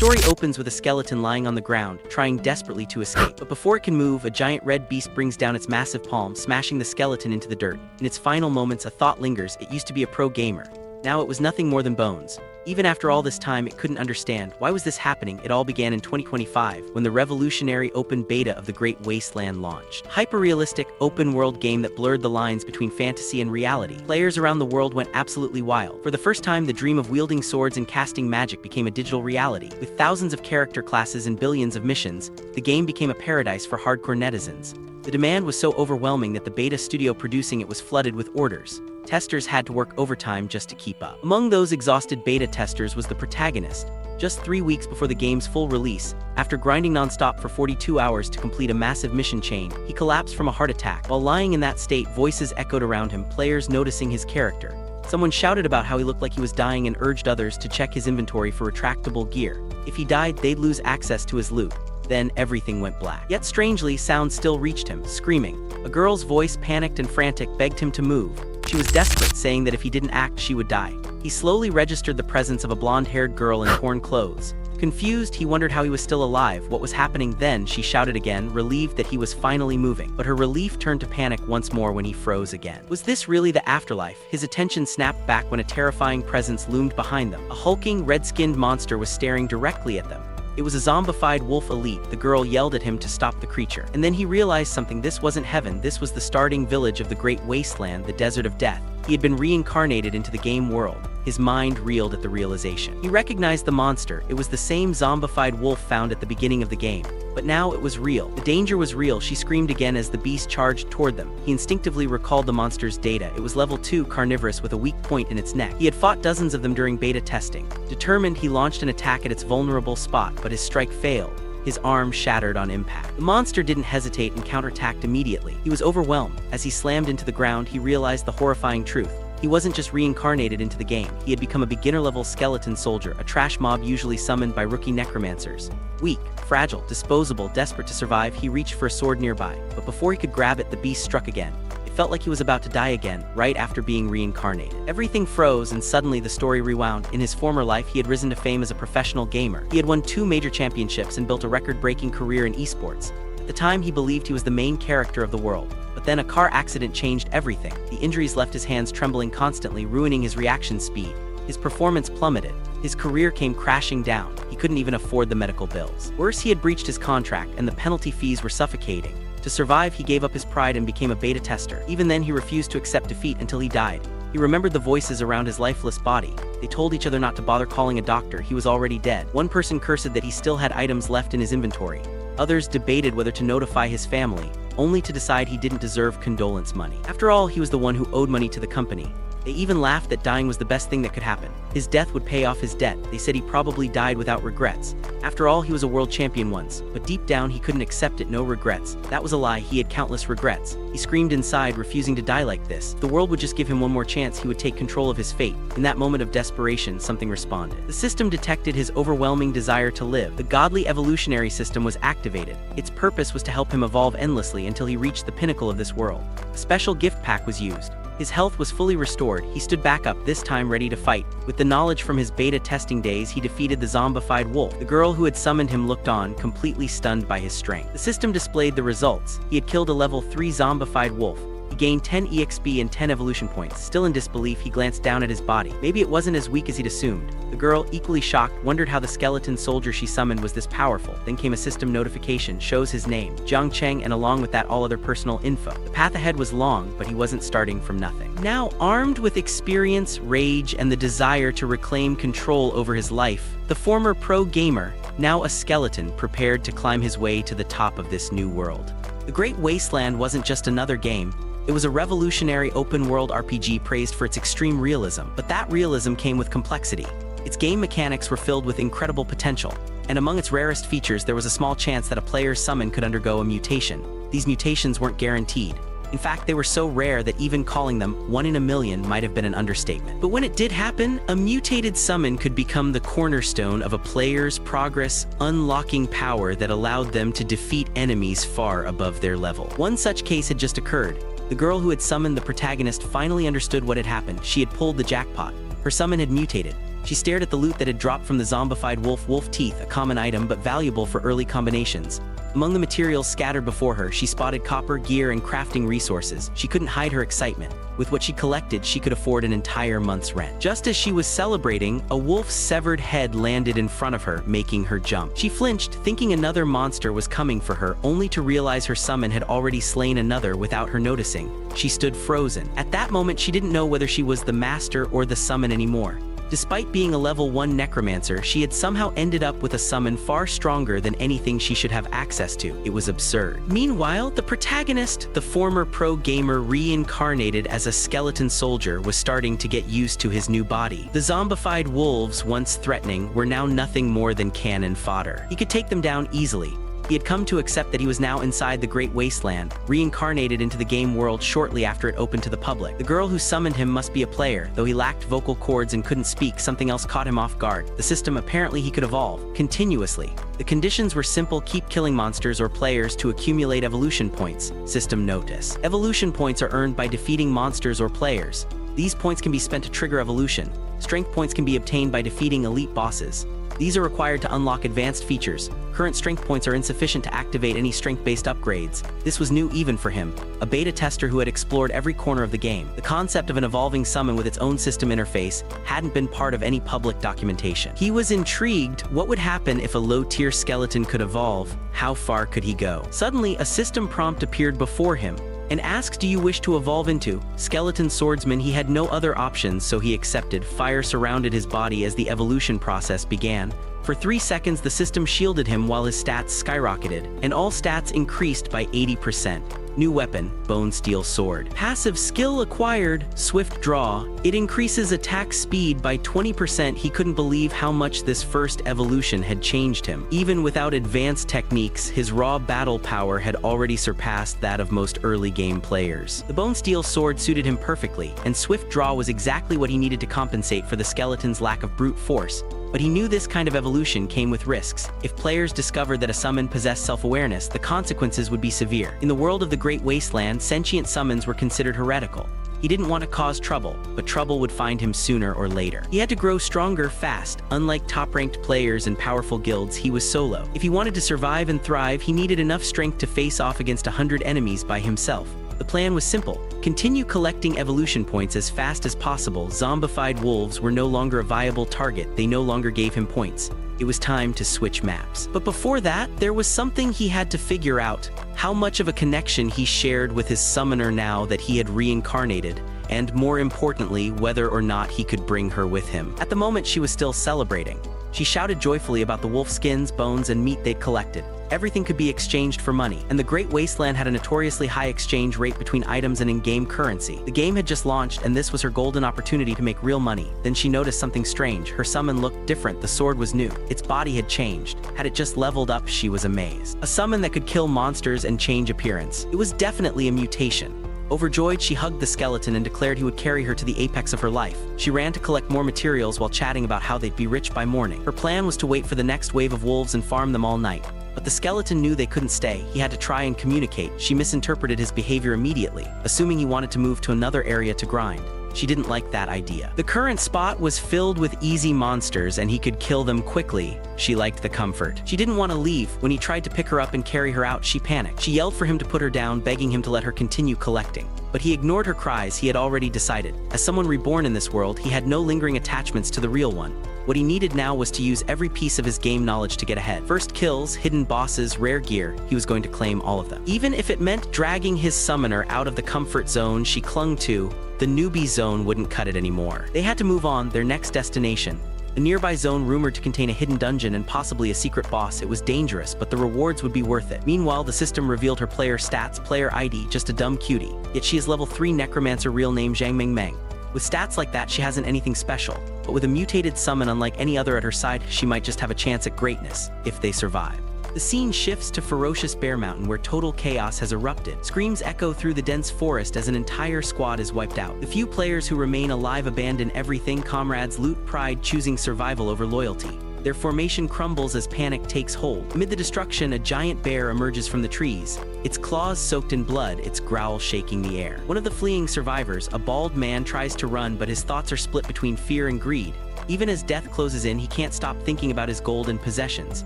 story opens with a skeleton lying on the ground, trying desperately to escape. But before it can move, a giant red beast brings down its massive palm, smashing the skeleton into the dirt. In its final moments, a thought lingers: it used to be a pro gamer. Now it was nothing more than bones. Even after all this time, it couldn't understand why was this happening. It all began in 2025, when the revolutionary open beta of The Great Wasteland launched. Hyper-realistic, open-world game that blurred the lines between fantasy and reality. Players around the world went absolutely wild. For the first time, the dream of wielding swords and casting magic became a digital reality. With thousands of character classes and billions of missions, the game became a paradise for hardcore netizens. The demand was so overwhelming that the beta studio producing it was flooded with orders. Testers had to work overtime just to keep up. Among those exhausted beta testers was the protagonist. Just 3 weeks before the game's full release, after grinding non-stop for 42 hours to complete a massive mission chain, he collapsed from a heart attack. While lying in that state, voices echoed around him, players noticing his character. Someone shouted about how he looked like he was dying and urged others to check his inventory for retractable gear. If he died, they'd lose access to his loot. Then everything went black. Yet strangely, sounds still reached him, screaming. A girl's voice, panicked and frantic, begged him to move. She was desperate, saying that if he didn't act, she would die. He slowly registered the presence of a blonde-haired girl in torn clothes. Confused, he wondered how he was still alive. What was happening then? She shouted again, relieved that he was finally moving. But her relief turned to panic once more when he froze again. Was this really the afterlife? His attention snapped back when a terrifying presence loomed behind them. A hulking, red-skinned monster was staring directly at them. It was a zombified wolf elite. The girl yelled at him to stop the creature. And then he realized something. This wasn't heaven. This was the starting village of the Great Wasteland, the Desert of Death. He had been reincarnated into the game world. His mind reeled at the realization. He recognized the monster. It was the same zombified wolf found at the beginning of the game. But now it was real. The danger was real. She screamed again as the beast charged toward them. He instinctively recalled the monster's data. It was level 2 carnivorous with a weak point in its neck. He had fought dozens of them during beta testing. Determined, he launched an attack at its vulnerable spot, but his strike failed. His arm shattered on impact. The monster didn't hesitate and counterattacked immediately. He was overwhelmed. As he slammed into the ground, he realized the horrifying truth. He wasn't just reincarnated into the game. He had become a beginner-level skeleton soldier, a trash mob usually summoned by rookie necromancers. Weak, fragile, disposable, desperate to survive, he reached for a sword nearby. But before he could grab it, the beast struck again. It felt like he was about to die again, right after being reincarnated. Everything froze, and suddenly the story rewound. In his former life, he had risen to fame as a professional gamer. He had won 2 major championships and built a record-breaking career in esports. At the time, he believed he was the main character of the world. But then a car accident changed everything. The injuries left his hands trembling constantly, ruining his reaction speed. His performance plummeted. His career came crashing down. He couldn't even afford the medical bills. Worse, he had breached his contract, and the penalty fees were suffocating. To survive, he gave up his pride and became a beta tester. Even then, he refused to accept defeat until he died. He remembered the voices around his lifeless body. They told each other not to bother calling a doctor. He was already dead. One person cursed that he still had items left in his inventory. Others debated whether to notify his family, only to decide he didn't deserve condolence money. After all, he was the one who owed money to the company. They even laughed that dying was the best thing that could happen. His death would pay off his debt. They said he probably died without regrets. After all, he was a world champion once, but deep down he couldn't accept it. No regrets. That was a lie. He had countless regrets. He screamed inside, refusing to die like this. If the world would just give him one more chance, he would take control of his fate. In that moment of desperation, something responded. The system detected his overwhelming desire to live. The godly evolutionary system was activated. Its purpose was to help him evolve endlessly until he reached the pinnacle of this world. A special gift pack was used. His health was fully restored. He stood back up, this time ready to fight. With the knowledge from his beta testing days, he defeated the zombified wolf. The girl who had summoned him looked on, completely stunned by his strength. The system displayed the results. He had killed a level 3 zombified wolf. He gained 10 EXP and 10 evolution points. Still in disbelief, he glanced down at his body. Maybe it wasn't as weak as he'd assumed. The girl, equally shocked, wondered how the skeleton soldier she summoned was this powerful. Then came a system notification, shows his name, Jiang Cheng, and along with that all other personal info. The path ahead was long, but he wasn't starting from nothing. Now, armed with experience, rage, and the desire to reclaim control over his life, the former pro gamer, now a skeleton, prepared to climb his way to the top of this new world. The Great Wasteland wasn't just another game. It was a revolutionary open-world RPG praised for its extreme realism, but that realism came with complexity. Its game mechanics were filled with incredible potential, and among its rarest features there was a small chance that a player's summon could undergo a mutation. These mutations weren't guaranteed. In fact, they were so rare that even calling them 1 in a million might have been an understatement. But when it did happen, a mutated summon could become the cornerstone of a player's progress, unlocking power that allowed them to defeat enemies far above their level. One such case had just occurred. The girl who had summoned the protagonist finally understood what had happened. She had pulled the jackpot. Her summon had mutated. She stared at the loot that had dropped from the zombified wolf teeth, a common item but valuable for early combinations. Among the materials scattered before her, she spotted copper, gear, and crafting resources. She couldn't hide her excitement. With what she collected, she could afford an entire month's rent. Just as she was celebrating, a wolf's severed head landed in front of her, making her jump. She flinched, thinking another monster was coming for her, only to realize her summon had already slain another without her noticing. She stood frozen. At that moment, she didn't know whether she was the master or the summon anymore. Despite being a level 1 necromancer, she had somehow ended up with a summon far stronger than anything she should have access to. It was absurd. Meanwhile, the protagonist, the former pro gamer reincarnated as a skeleton soldier, was starting to get used to his new body. The zombified wolves, once threatening, were now nothing more than cannon fodder. He could take them down easily. He had come to accept that he was now inside the Great Wasteland, reincarnated into the game world shortly after it opened to the public. The girl who summoned him must be a player. Though he lacked vocal cords and couldn't speak, something else caught him off guard. The system apparently he could evolve, continuously. The conditions were simple: keep killing monsters or players to accumulate evolution points. System notice. Evolution points are earned by defeating monsters or players. These points can be spent to trigger evolution. Strength points can be obtained by defeating elite bosses. These are required to unlock advanced features. Current strength points are insufficient to activate any strength-based upgrades. This was new even for him, a beta tester who had explored every corner of the game. The concept of an evolving summon with its own system interface hadn't been part of any public documentation. He was intrigued. What would happen if a low-tier skeleton could evolve? How far could he go? Suddenly, a system prompt appeared before him and asked, "Do you wish to evolve into skeleton swordsman?" He had no other options, so he accepted. Fire surrounded his body as the evolution process began. For 3 seconds, the system shielded him while his stats skyrocketed, and all stats increased by 80%. New weapon, bone steel sword. Passive skill acquired, swift draw. It increases attack speed by 20%. He couldn't believe how much this first evolution had changed him. Even without advanced techniques, his raw battle power had already surpassed that of most early game players. The bone steel sword suited him perfectly, and swift draw was exactly what he needed to compensate for the skeleton's lack of brute force. But he knew this kind of evolution came with risks. If players discovered that a summon possessed self-awareness, the consequences would be severe. In the world of the Great Wasteland, sentient summons were considered heretical. He didn't want to cause trouble, but trouble would find him sooner or later. He had to grow stronger fast. Unlike top-ranked players and powerful guilds, he was solo. If he wanted to survive and thrive, he needed enough strength to face off against 100 enemies by himself. The plan was simple: continue collecting evolution points as fast as possible. Zombified wolves were no longer a viable target. They no longer gave him points. It was time to switch maps. But before that, there was something he had to figure out: how much of a connection he shared with his summoner now that he had reincarnated, and more importantly, whether or not he could bring her with him. At the moment, she was still celebrating. She shouted joyfully about the wolf skins, bones, and meat they'd collected. Everything could be exchanged for money, and the Great Wasteland had a notoriously high exchange rate between items and in-game currency. The game had just launched, and this was her golden opportunity to make real money. Then she noticed something strange. Her summon looked different. The sword was new. Its body had changed. Had it just leveled up? She was amazed. A summon that could kill monsters and change appearance. It was definitely a mutation. Overjoyed, she hugged the skeleton and declared he would carry her to the apex of her life. She ran to collect more materials while chatting about how they'd be rich by morning. Her plan was to wait for the next wave of wolves and farm them all night. But the skeleton knew they couldn't stay. He had to try and communicate. She misinterpreted his behavior immediately, assuming he wanted to move to another area to grind. She didn't like that idea. The current spot was filled with easy monsters and he could kill them quickly. She liked the comfort. She didn't want to leave. When he tried to pick her up and carry her out, she panicked. She yelled for him to put her down, begging him to let her continue collecting. But he ignored her cries. He had already decided. As someone reborn in this world, he had no lingering attachments to the real one. What he needed now was to use every piece of his game knowledge to get ahead. First kills, hidden bosses, rare gear, he was going to claim all of them. Even if it meant dragging his summoner out of the comfort zone she clung to, the newbie zone wouldn't cut it anymore. They had to move on, their next destination. A nearby zone rumored to contain a hidden dungeon and possibly a secret boss. It was dangerous, but the rewards would be worth it. Meanwhile, the system revealed her player stats, player ID, just a dumb cutie. Yet she is level 3 necromancer, real name Zhang Ming. With stats like that, she hasn't anything special. But with a mutated summon unlike any other at her side, she might just have a chance at greatness, if they survive. The scene shifts to ferocious Bear Mountain, where total chaos has erupted. Screams echo through the dense forest as an entire squad is wiped out. The few players who remain alive abandon everything: comrades, loot, pride, choosing survival over loyalty. Their formation crumbles as panic takes hold. Amid the destruction, a giant bear emerges from the trees, its claws soaked in blood, its growl shaking the air. One of the fleeing survivors, a bald man, tries to run, but his thoughts are split between fear and greed. Even as death closes in, he can't stop thinking about his gold and possessions.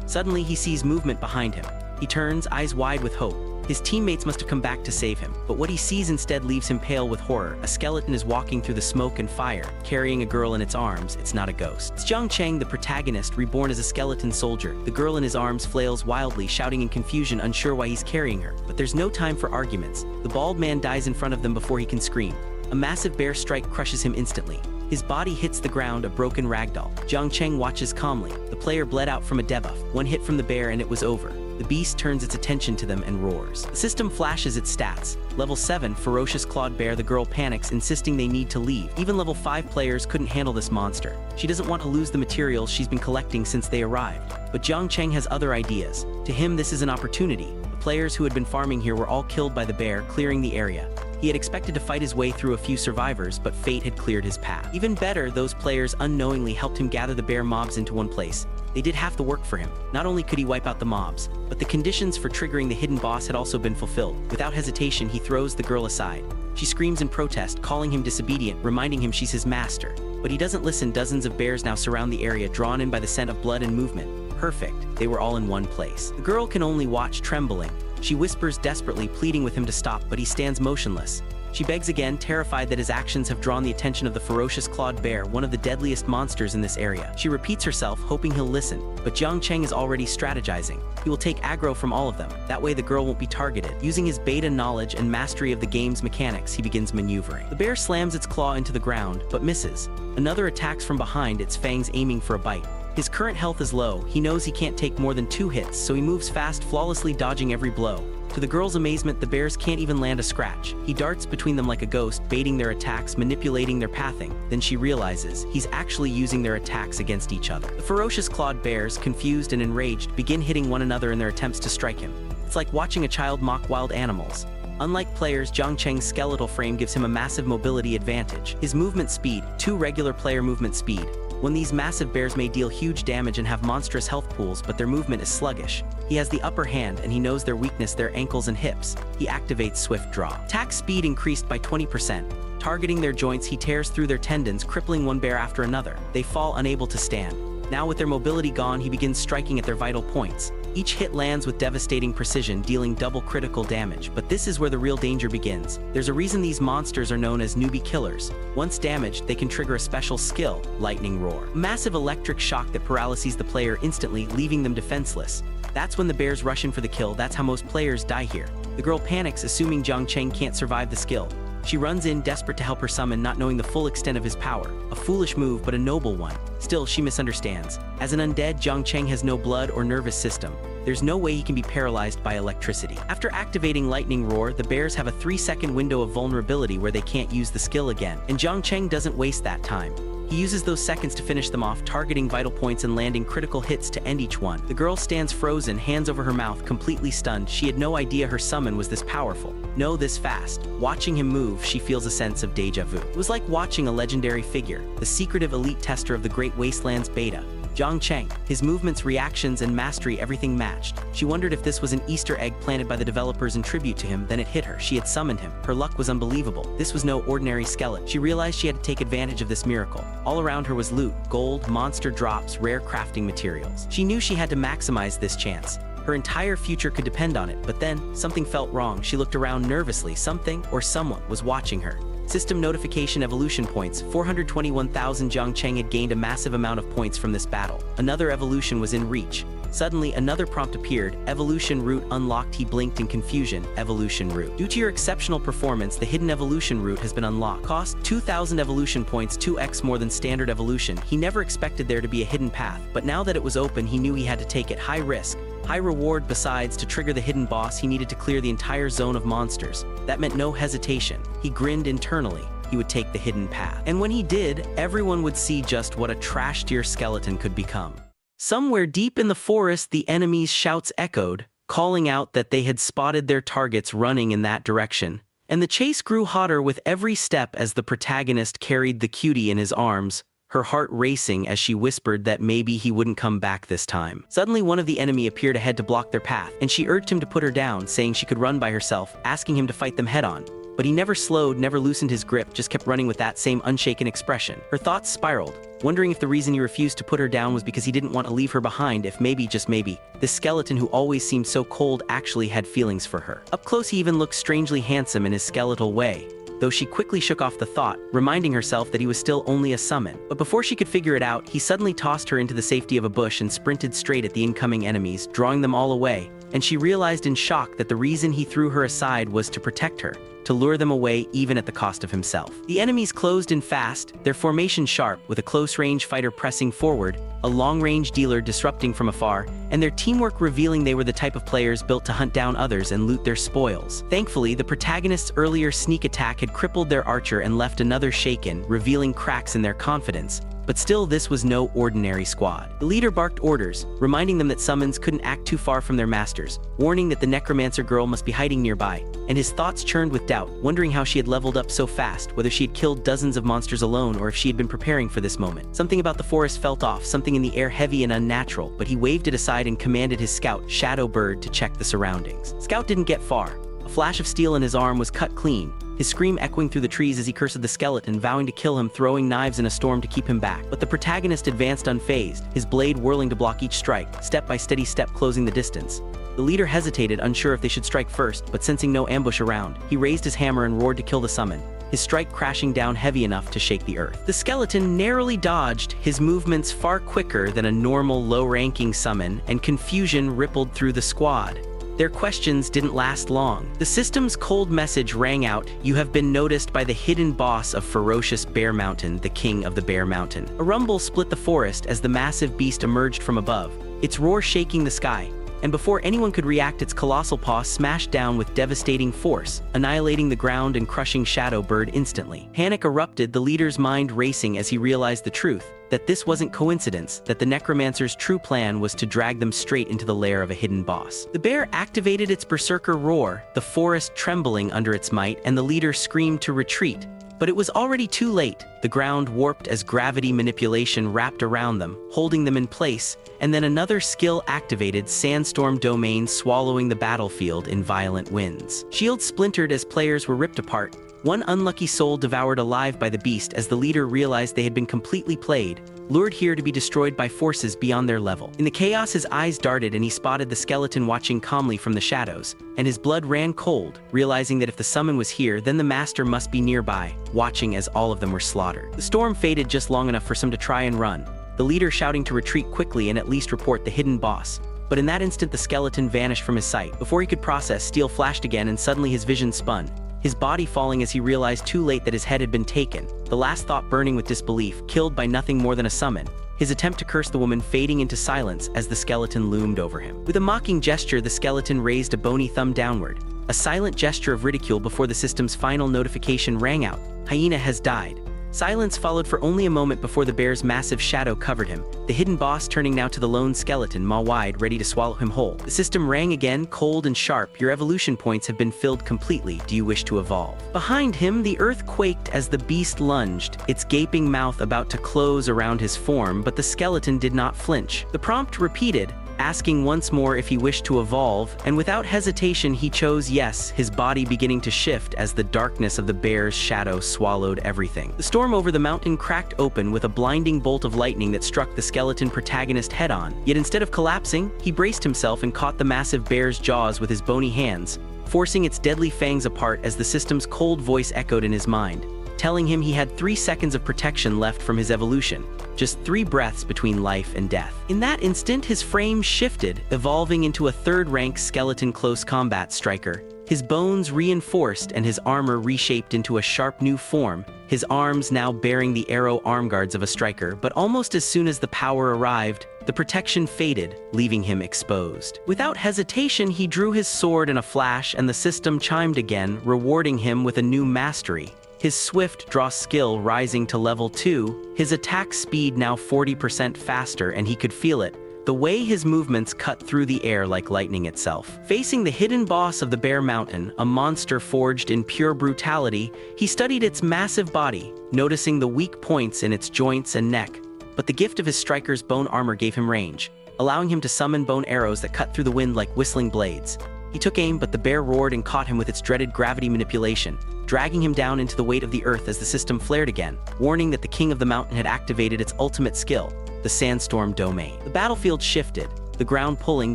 Suddenly, he sees movement behind him. He turns, eyes wide with hope. His teammates must have come back to save him, but what he sees instead leaves him pale with horror. A skeleton is walking through the smoke and fire, carrying a girl in its arms. It's not a ghost. It's Jiang Cheng, the protagonist, reborn as a skeleton soldier. The girl in his arms flails wildly, shouting in confusion, unsure why he's carrying her. But there's no time for arguments. The bald man dies in front of them before he can scream. A massive bear strike crushes him instantly. His body hits the ground, a broken ragdoll. Jiang Cheng watches calmly. The player bled out from a debuff. One hit from the bear and it was over. The beast turns its attention to them and roars. The system flashes its stats. Level 7, ferocious clawed bear. The girl panics, insisting they need to leave. Even level 5 players couldn't handle this monster. She doesn't want to lose the materials she's been collecting since they arrived. But Jiang Cheng has other ideas. To him, this is an opportunity. The players who had been farming here were all killed by the bear, clearing the area. He had expected to fight his way through a few survivors, but fate had cleared his path. Even better, those players unknowingly helped him gather the bear mobs into one place. They did half the work for him. Not only could he wipe out the mobs, but the conditions for triggering the hidden boss had also been fulfilled. Without hesitation, he throws the girl aside. She screams in protest, calling him disobedient, reminding him she's his master. But he doesn't listen. Dozens of bears now surround the area, drawn in by the scent of blood and movement. Perfect. They were all in one place. The girl can only watch, trembling. She whispers desperately, pleading with him to stop, but he stands motionless. She begs again, terrified that his actions have drawn the attention of the ferocious clawed bear, one of the deadliest monsters in this area. She repeats herself, hoping he'll listen, but Jiang Cheng is already strategizing. He will take aggro from all of them. That way the girl won't be targeted. Using his beta knowledge and mastery of the game's mechanics, he begins maneuvering. The bear slams its claw into the ground, but misses. Another attacks from behind, its fangs aiming for a bite. His current health is low. He knows he can't take more than 2 hits, so he moves fast, flawlessly dodging every blow. To the girl's amazement, the bears can't even land a scratch. He darts between them like a ghost, baiting their attacks, manipulating their pathing. Then she realizes he's actually using their attacks against each other. The ferocious clawed bears, confused and enraged, begin hitting one another in their attempts to strike him. It's like watching a child mock wild animals. Unlike players, Jiang Cheng's skeletal frame gives him a massive mobility advantage. His movement speed, 2 regular player movement speed. When these massive bears may deal huge damage and have monstrous health pools, but their movement is sluggish. He has the upper hand and he knows their weakness, their ankles and hips. He activates Swift Draw. Attack speed increased by 20%. Targeting their joints, he tears through their tendons, crippling one bear after another. They fall unable to stand. Now with their mobility gone, he begins striking at their vital points. Each hit lands with devastating precision, dealing double critical damage. But this is where the real danger begins. There's a reason these monsters are known as newbie killers. Once damaged, they can trigger a special skill, Lightning Roar. A massive electric shock that paralyzes the player instantly, leaving them defenseless. That's when the bears rush in for the kill. That's how most players die here. The girl panics, assuming Jiang Cheng can't survive the skill. She runs in, desperate to help her summon, not knowing the full extent of his power. A foolish move, but a noble one. Still, she misunderstands. As an undead, Jiang Cheng has no blood or nervous system. There's no way he can be paralyzed by electricity. After activating Lightning Roar, the bears have a 3-second window of vulnerability where they can't use the skill again. And Jiang Cheng doesn't waste that time. He uses those seconds to finish them off, targeting vital points and landing critical hits to end each one. The girl stands frozen, hands over her mouth, completely stunned. She had no idea her summon was this powerful. No, this fast. Watching him move, she feels a sense of deja vu. It was like watching a legendary figure, the secretive elite tester of the Great Wastelands beta. Jiang Cheng. His movements, reactions, and mastery, everything matched. She wondered if this was an Easter egg planted by the developers in tribute to him. Then it hit her. She had summoned him. Her luck was unbelievable. This was no ordinary skeleton. She realized she had to take advantage of this miracle. All around her was loot, gold, monster drops, rare crafting materials. She knew she had to maximize this chance. Her entire future could depend on it, but then, something felt wrong. She looked around nervously. Something, or someone, was watching her. System notification evolution points, 421,000. Jiang Cheng had gained a massive amount of points from this battle. Another evolution was in reach. Suddenly, another prompt appeared, evolution route unlocked. He blinked in confusion, evolution route. Due to your exceptional performance, the hidden evolution route has been unlocked. Cost 2,000 evolution points, 2x more than standard evolution. He never expected there to be a hidden path, but now that it was open, he knew he had to take it. High risk, high reward. Besides, to trigger the hidden boss, he needed to clear the entire zone of monsters. That meant no hesitation. He grinned internally. He would take the hidden path. And when he did, everyone would see just what a trash-tier skeleton could become. Somewhere deep in the forest, the enemy's shouts echoed, calling out that they had spotted their targets running in that direction. And the chase grew hotter with every step as the protagonist carried the cutie in his arms, her heart racing as she whispered that maybe he wouldn't come back this time. Suddenly, one of the enemy appeared ahead to block their path, and she urged him to put her down, saying she could run by herself, asking him to fight them head-on. But he never slowed, never loosened his grip, just kept running with that same unshaken expression. Her thoughts spiraled, wondering if the reason he refused to put her down was because he didn't want to leave her behind, if maybe, just maybe, this skeleton who always seemed so cold actually had feelings for her. Up close he even looked strangely handsome in his skeletal way, though she quickly shook off the thought, reminding herself that he was still only a summon. But before she could figure it out, he suddenly tossed her into the safety of a bush and sprinted straight at the incoming enemies, drawing them all away, and she realized in shock that the reason he threw her aside was to protect her, to lure them away even at the cost of himself. The enemies closed in fast, their formation sharp, with a close-range fighter pressing forward, a long-range dealer disrupting from afar, and their teamwork revealing they were the type of players built to hunt down others and loot their spoils. Thankfully, the protagonist's earlier sneak attack had crippled their archer and left another shaken, revealing cracks in their confidence. But still, this was no ordinary squad. The leader barked orders, reminding them that summons couldn't act too far from their masters, warning that the necromancer girl must be hiding nearby, and his thoughts churned with doubt, wondering how she had leveled up so fast, whether she had killed dozens of monsters alone or if she had been preparing for this moment. Something about the forest felt off, something in the air heavy and unnatural, but he waved it aside and commanded his scout, Shadow Bird, to check the surroundings. Scout didn't get far. A flash of steel in his arm was cut clean, his scream echoing through the trees as he cursed the skeleton, vowing to kill him, throwing knives in a storm to keep him back. But the protagonist advanced unfazed, his blade whirling to block each strike, step by steady step closing the distance. The leader hesitated, unsure if they should strike first, but sensing no ambush around, he raised his hammer and roared to kill the summon, his strike crashing down heavy enough to shake the earth. The skeleton narrowly dodged, his movements far quicker than a normal low-ranking summon, and confusion rippled through the squad. Their questions didn't last long. The system's cold message rang out: "You have been noticed by the hidden boss of ferocious Bear Mountain, the king of the Bear Mountain." A rumble split the forest as the massive beast emerged from above, its roar shaking the sky, and before anyone could react, its colossal paw smashed down with devastating force, annihilating the ground and crushing Shadow Bird instantly. Panic erupted, the leader's mind racing as he realized the truth, that this wasn't coincidence, that the necromancer's true plan was to drag them straight into the lair of a hidden boss. The bear activated its berserker roar, the forest trembling under its might, and the leader screamed to retreat. But it was already too late. The ground warped as gravity manipulation wrapped around them, holding them in place, and then another skill activated, Sandstorm Domain, swallowing the battlefield in violent winds. Shields splintered as players were ripped apart, one unlucky soul devoured alive by the beast as the leader realized they had been completely played, lured here to be destroyed by forces beyond their level. In the chaos, his eyes darted and he spotted the skeleton watching calmly from the shadows, and his blood ran cold, realizing that if the summon was here, then the master must be nearby, watching as all of them were slaughtered. The storm faded just long enough for some to try and run, the leader shouting to retreat quickly and at least report the hidden boss. But in that instant, the skeleton vanished from his sight. Before he could process, steel flashed again and suddenly his vision spun, his body falling as he realized too late that his head had been taken, the last thought burning with disbelief, killed by nothing more than a summon, his attempt to curse the woman fading into silence as the skeleton loomed over him. With a mocking gesture, the skeleton raised a bony thumb downward, a silent gesture of ridicule before the system's final notification rang out: "Hyena has died." Silence followed for only a moment before the bear's massive shadow covered him, the hidden boss turning now to the lone skeleton, maw wide, ready to swallow him whole. The system rang again, cold and sharp: "Your evolution points have been filled completely. Do you wish to evolve?" Behind him, the earth quaked as the beast lunged, its gaping mouth about to close around his form, but the skeleton did not flinch. The prompt repeated, asking once more if he wished to evolve, and without hesitation he chose yes, his body beginning to shift as the darkness of the bear's shadow swallowed everything. The storm over the mountain cracked open with a blinding bolt of lightning that struck the skeleton protagonist head-on, yet instead of collapsing, he braced himself and caught the massive bear's jaws with his bony hands, forcing its deadly fangs apart as the system's cold voice echoed in his mind, telling him he had 3 seconds of protection left from his evolution, just 3 breaths between life and death. In that instant, his frame shifted, evolving into a third-rank skeleton close combat striker, his bones reinforced and his armor reshaped into a sharp new form, his arms now bearing the arrow arm guards of a striker. But almost as soon as the power arrived, the protection faded, leaving him exposed. Without hesitation, he drew his sword in a flash, and the system chimed again, rewarding him with a new mastery. His swift draw skill rising to level 2, his attack speed now 40% faster, and he could feel it, the way his movements cut through the air like lightning itself. Facing the hidden boss of the Bear Mountain, a monster forged in pure brutality, he studied its massive body, noticing the weak points in its joints and neck. But the gift of his striker's bone armor gave him range, allowing him to summon bone arrows that cut through the wind like whistling blades. He took aim, but the bear roared and caught him with its dreaded gravity manipulation, dragging him down into the weight of the earth as the system flared again, warning that the king of the mountain had activated its ultimate skill, the sandstorm domain. The battlefield shifted, the ground pulling,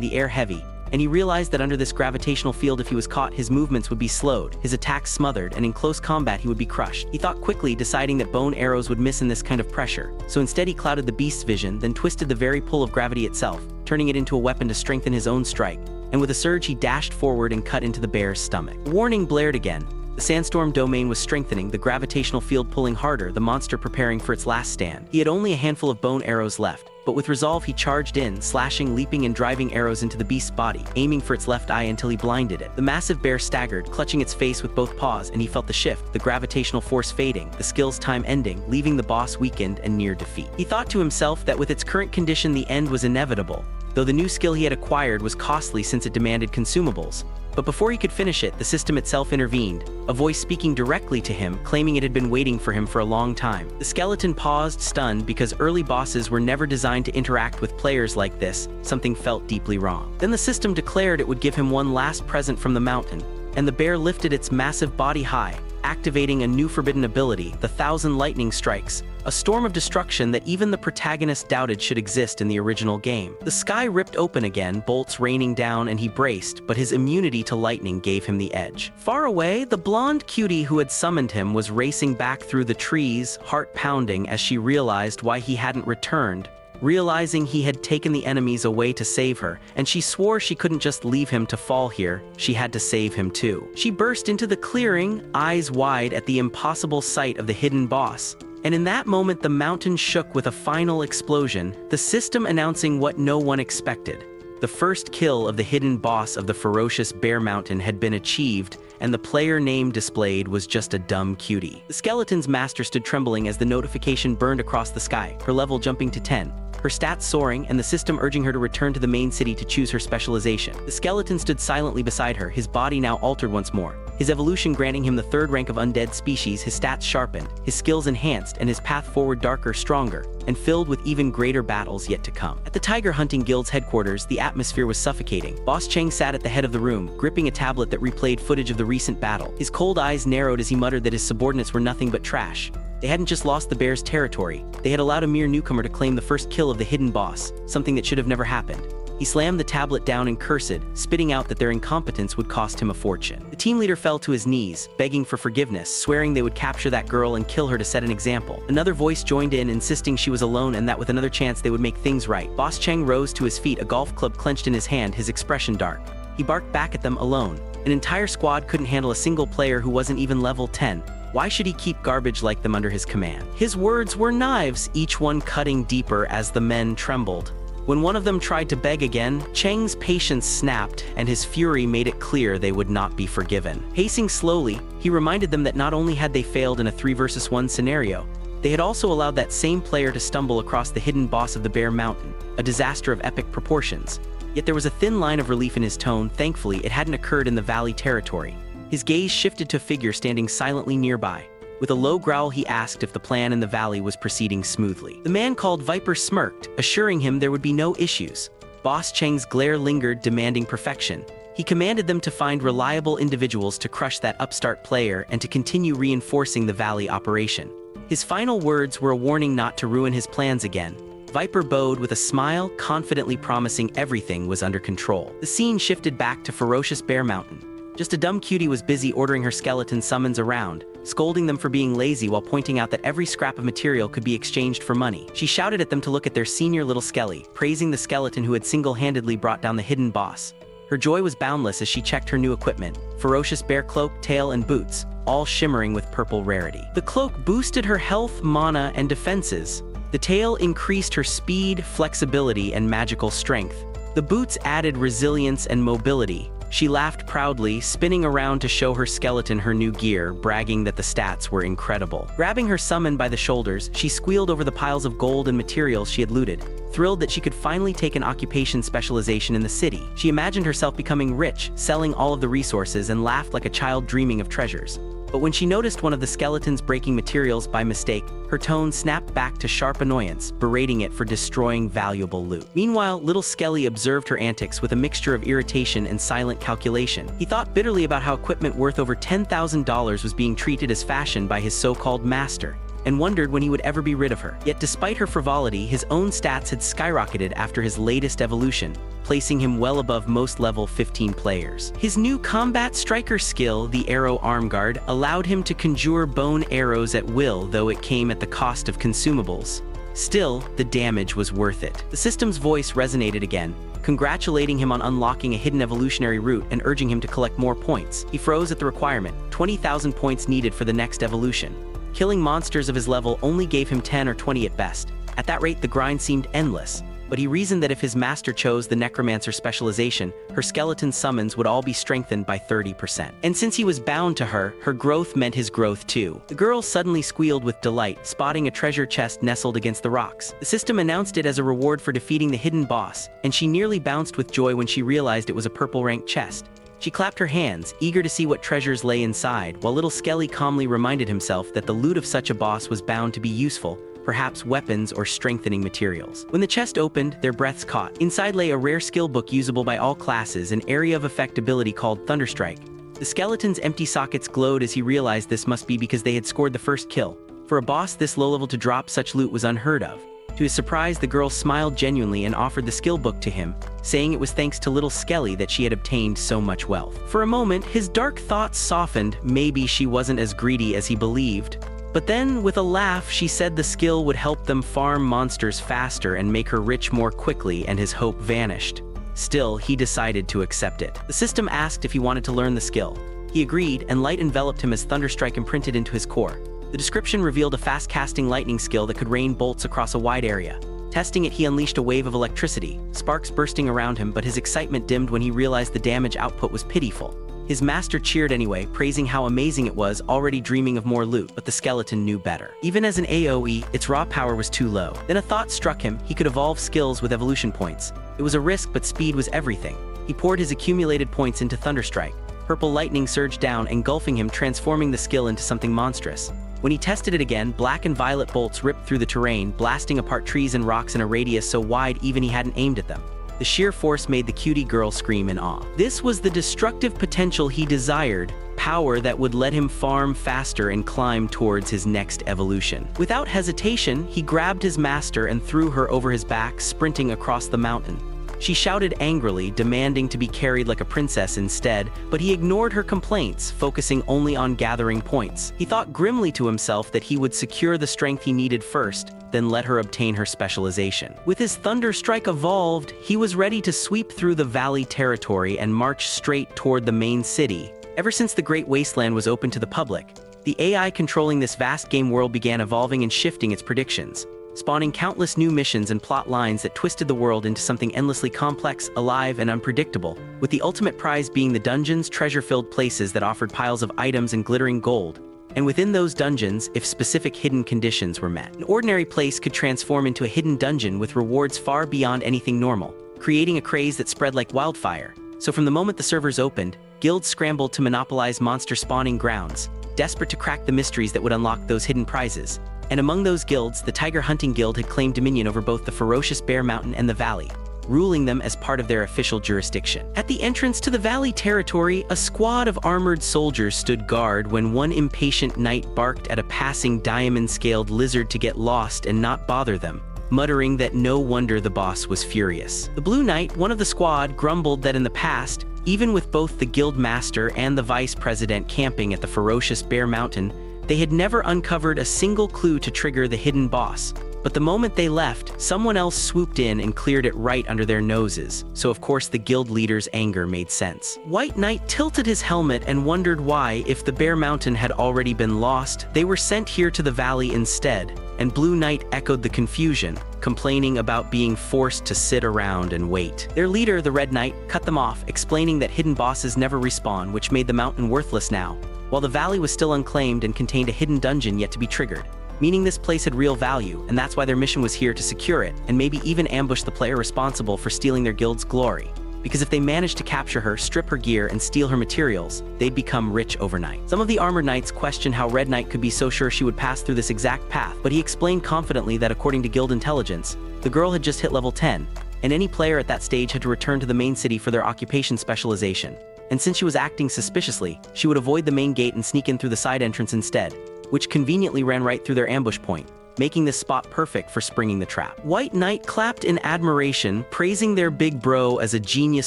the air heavy, and he realized that under this gravitational field, if he was caught, his movements would be slowed, his attacks smothered, and in close combat he would be crushed. He thought quickly, deciding that bone arrows would miss in this kind of pressure, so instead he clouded the beast's vision, then twisted the very pull of gravity itself, turning it into a weapon to strengthen his own strike, and with a surge he dashed forward and cut into the bear's stomach. Warning blared again. The sandstorm domain was strengthening, the gravitational field pulling harder, the monster preparing for its last stand. He had only a handful of bone arrows left, but with resolve he charged in, slashing, leaping, and driving arrows into the beast's body, aiming for its left eye until he blinded it. The massive bear staggered, clutching its face with both paws, and he felt the shift, the gravitational force fading, the skill's time ending, leaving the boss weakened and near defeat. He thought to himself that with its current condition the end was inevitable, though the new skill he had acquired was costly since it demanded consumables. But before he could finish it, the system itself intervened, a voice speaking directly to him, claiming it had been waiting for him for a long time. The skeleton paused, stunned, because early bosses were never designed to interact with players like this. Something felt deeply wrong. Then the system declared it would give him one last present from the mountain, and the bear lifted its massive body high, activating a new forbidden ability, the 1,000 lightning strikes, a storm of destruction that even the protagonist doubted should exist in the original game. The sky ripped open again, bolts raining down, and he braced, but his immunity to lightning gave him the edge. Far away, the blonde cutie who had summoned him was racing back through the trees, heart pounding as she realized why he hadn't returned, realizing he had taken the enemies away to save her, and she swore she couldn't just leave him to fall here, she had to save him too. She burst into the clearing, eyes wide at the impossible sight of the hidden boss. And in that moment the mountain shook with a final explosion, the system announcing what no one expected. The first kill of the hidden boss of the ferocious bear mountain had been achieved, and the player name displayed was just a dumb cutie. The skeleton's master stood trembling as the notification burned across the sky, her level jumping to 10. Her stats soaring, and the system urging her to return to the main city to choose her specialization. The skeleton stood silently beside her, his body now altered once more. His evolution granting him the 3rd rank of undead species, his stats sharpened, his skills enhanced, and his path forward darker, stronger, and filled with even greater battles yet to come. At the Tiger Hunting Guild's headquarters, the atmosphere was suffocating. Boss Cheng sat at the head of the room, gripping a tablet that replayed footage of the recent battle. His cold eyes narrowed as he muttered that his subordinates were nothing but trash. They hadn't just lost the bear's territory, they had allowed a mere newcomer to claim the first kill of the hidden boss, something that should have never happened. He slammed the tablet down and cursed, spitting out that their incompetence would cost him a fortune. The team leader fell to his knees, begging for forgiveness, swearing they would capture that girl and kill her to set an example. Another voice joined in, insisting she was alone and that with another chance they would make things right. Boss Cheng rose to his feet, a golf club clenched in his hand, his expression dark. He barked back at them, alone. An entire squad couldn't handle a single player who wasn't even level 10. Why should he keep garbage like them under his command? His words were knives, each one cutting deeper as the men trembled. When one of them tried to beg again, Cheng's patience snapped, and his fury made it clear they would not be forgiven. Pacing slowly, he reminded them that not only had they failed in a 3 versus 1 scenario, they had also allowed that same player to stumble across the hidden boss of the Bear Mountain, a disaster of epic proportions. Yet there was a thin line of relief in his tone. Thankfully, it hadn't occurred in the valley territory. His gaze shifted to a figure standing silently nearby. With a low growl, he asked if the plan in the valley was proceeding smoothly. The man called Viper smirked, assuring him there would be no issues. Boss Cheng's glare lingered, demanding perfection. He commanded them to find reliable individuals to crush that upstart player and to continue reinforcing the valley operation. His final words were a warning not to ruin his plans again. Viper bowed with a smile, confidently promising everything was under control. The scene shifted back to ferocious Bear Mountain. Just a dumb cutie was busy ordering her skeleton summons around, scolding them for being lazy while pointing out that every scrap of material could be exchanged for money. She shouted at them to look at their senior little skelly, praising the skeleton who had single-handedly brought down the hidden boss. Her joy was boundless as she checked her new equipment, ferocious bear cloak, tail, and boots, all shimmering with purple rarity. The cloak boosted her health, mana, and defenses. The tail increased her speed, flexibility, and magical strength. The boots added resilience and mobility. She laughed proudly, spinning around to show her skeleton her new gear, bragging that the stats were incredible. Grabbing her summon by the shoulders, she squealed over the piles of gold and materials she had looted, thrilled that she could finally take an occupation specialization in the city. She imagined herself becoming rich, selling all of the resources, and laughed like a child dreaming of treasures. But when she noticed one of the skeletons breaking materials by mistake, her tone snapped back to sharp annoyance, berating it for destroying valuable loot. Meanwhile, little Skelly observed her antics with a mixture of irritation and silent calculation. He thought bitterly about how equipment worth over $10,000 was being treated as fashion by his so-called master, and wondered when he would ever be rid of her. Yet despite her frivolity, his own stats had skyrocketed after his latest evolution, placing him well above most level 15 players. His new combat striker skill, the Arrow Arm Guard, allowed him to conjure bone arrows at will, though it came at the cost of consumables. Still, the damage was worth it. The system's voice resonated again, congratulating him on unlocking a hidden evolutionary route and urging him to collect more points. He froze at the requirement, 20,000 points needed for the next evolution. Killing monsters of his level only gave him 10 or 20 at best. At that rate, the grind seemed endless, but he reasoned that if his master chose the necromancer specialization, her skeleton summons would all be strengthened by 30%. And since he was bound to her, her growth meant his growth too. The girl suddenly squealed with delight, spotting a treasure chest nestled against the rocks. The system announced it as a reward for defeating the hidden boss, and she nearly bounced with joy when she realized it was a purple-ranked chest. She clapped her hands, eager to see what treasures lay inside, while little Skelly calmly reminded himself that the loot of such a boss was bound to be useful, perhaps weapons or strengthening materials. When the chest opened, their breaths caught. Inside lay a rare skill book usable by all classes, an area of effect ability called Thunderstrike. The skeleton's empty sockets glowed as he realized this must be because they had scored the first kill. For a boss this low-level to drop such loot was unheard of. To his surprise, the girl smiled genuinely and offered the skill book to him, saying it was thanks to little Skelly that she had obtained so much wealth. For a moment, his dark thoughts softened. Maybe she wasn't as greedy as he believed. But then, with a laugh, she said the skill would help them farm monsters faster and make her rich more quickly, and his hope vanished. Still, he decided to accept it. The system asked if he wanted to learn the skill. He agreed, and light enveloped him as Thunderstrike imprinted into his core. The description revealed a fast-casting lightning skill that could rain bolts across a wide area. Testing it, he unleashed a wave of electricity, sparks bursting around him, but his excitement dimmed when he realized the damage output was pitiful. His master cheered anyway, praising how amazing it was, already dreaming of more loot, but the skeleton knew better. Even as an AoE, its raw power was too low. Then a thought struck him: he could evolve skills with evolution points. It was a risk, but speed was everything. He poured his accumulated points into Thunderstrike. Purple lightning surged down, engulfing him, transforming the skill into something monstrous. When he tested it again, black and violet bolts ripped through the terrain, blasting apart trees and rocks in a radius so wide even he hadn't aimed at them. The sheer force made the cutie girl scream in awe. This was the destructive potential he desired, power that would let him farm faster and climb towards his next evolution. Without hesitation, he grabbed his master and threw her over his back, sprinting across the mountain. She shouted angrily, demanding to be carried like a princess instead, but he ignored her complaints, focusing only on gathering points. He thought grimly to himself that he would secure the strength he needed first, then let her obtain her specialization. With his Thunderstrike evolved, he was ready to sweep through the valley territory and march straight toward the main city. Ever since the Great Wasteland was open to the public, the AI controlling this vast game world began evolving and shifting its predictions, spawning countless new missions and plot lines that twisted the world into something endlessly complex, alive, and unpredictable, with the ultimate prize being the dungeons, treasure-filled places that offered piles of items and glittering gold. And within those dungeons, if specific hidden conditions were met, an ordinary place could transform into a hidden dungeon with rewards far beyond anything normal, creating a craze that spread like wildfire. So from the moment the servers opened, guilds scrambled to monopolize monster spawning grounds, desperate to crack the mysteries that would unlock those hidden prizes. And among those guilds, the Tiger Hunting Guild had claimed dominion over both the ferocious Bear Mountain and the Valley, ruling them as part of their official jurisdiction. At the entrance to the Valley territory, a squad of armored soldiers stood guard when one impatient knight barked at a passing diamond-scaled lizard to get lost and not bother them, muttering that no wonder the boss was furious. The Blue Knight, one of the squad, grumbled that in the past, even with both the guild master and the vice president camping at the ferocious Bear Mountain, they had never uncovered a single clue to trigger the hidden boss. But the moment they left, someone else swooped in and cleared it right under their noses, so of course the guild leader's anger made sense. White Knight tilted his helmet and wondered why, if the Bear Mountain had already been lost, they were sent here to the valley instead, and Blue Knight echoed the confusion, complaining about being forced to sit around and wait. Their leader, the Red Knight, cut them off, explaining that hidden bosses never respawn, which made the mountain worthless now, while the valley was still unclaimed and contained a hidden dungeon yet to be triggered, meaning this place had real value, and that's why their mission was here to secure it, and maybe even ambush the player responsible for stealing their guild's glory. because if they managed to capture her, strip her gear, and steal her materials, they'd become rich overnight. Some of the armored knights questioned how Red Knight could be so sure she would pass through this exact path, but he explained confidently that according to guild intelligence, the girl had just hit level 10, and any player at that stage had to return to the main city for their occupation specialization. And since she was acting suspiciously, she would avoid the main gate and sneak in through the side entrance instead, which conveniently ran right through their ambush point, making this spot perfect for springing the trap. White Knight clapped in admiration, praising their big bro as a genius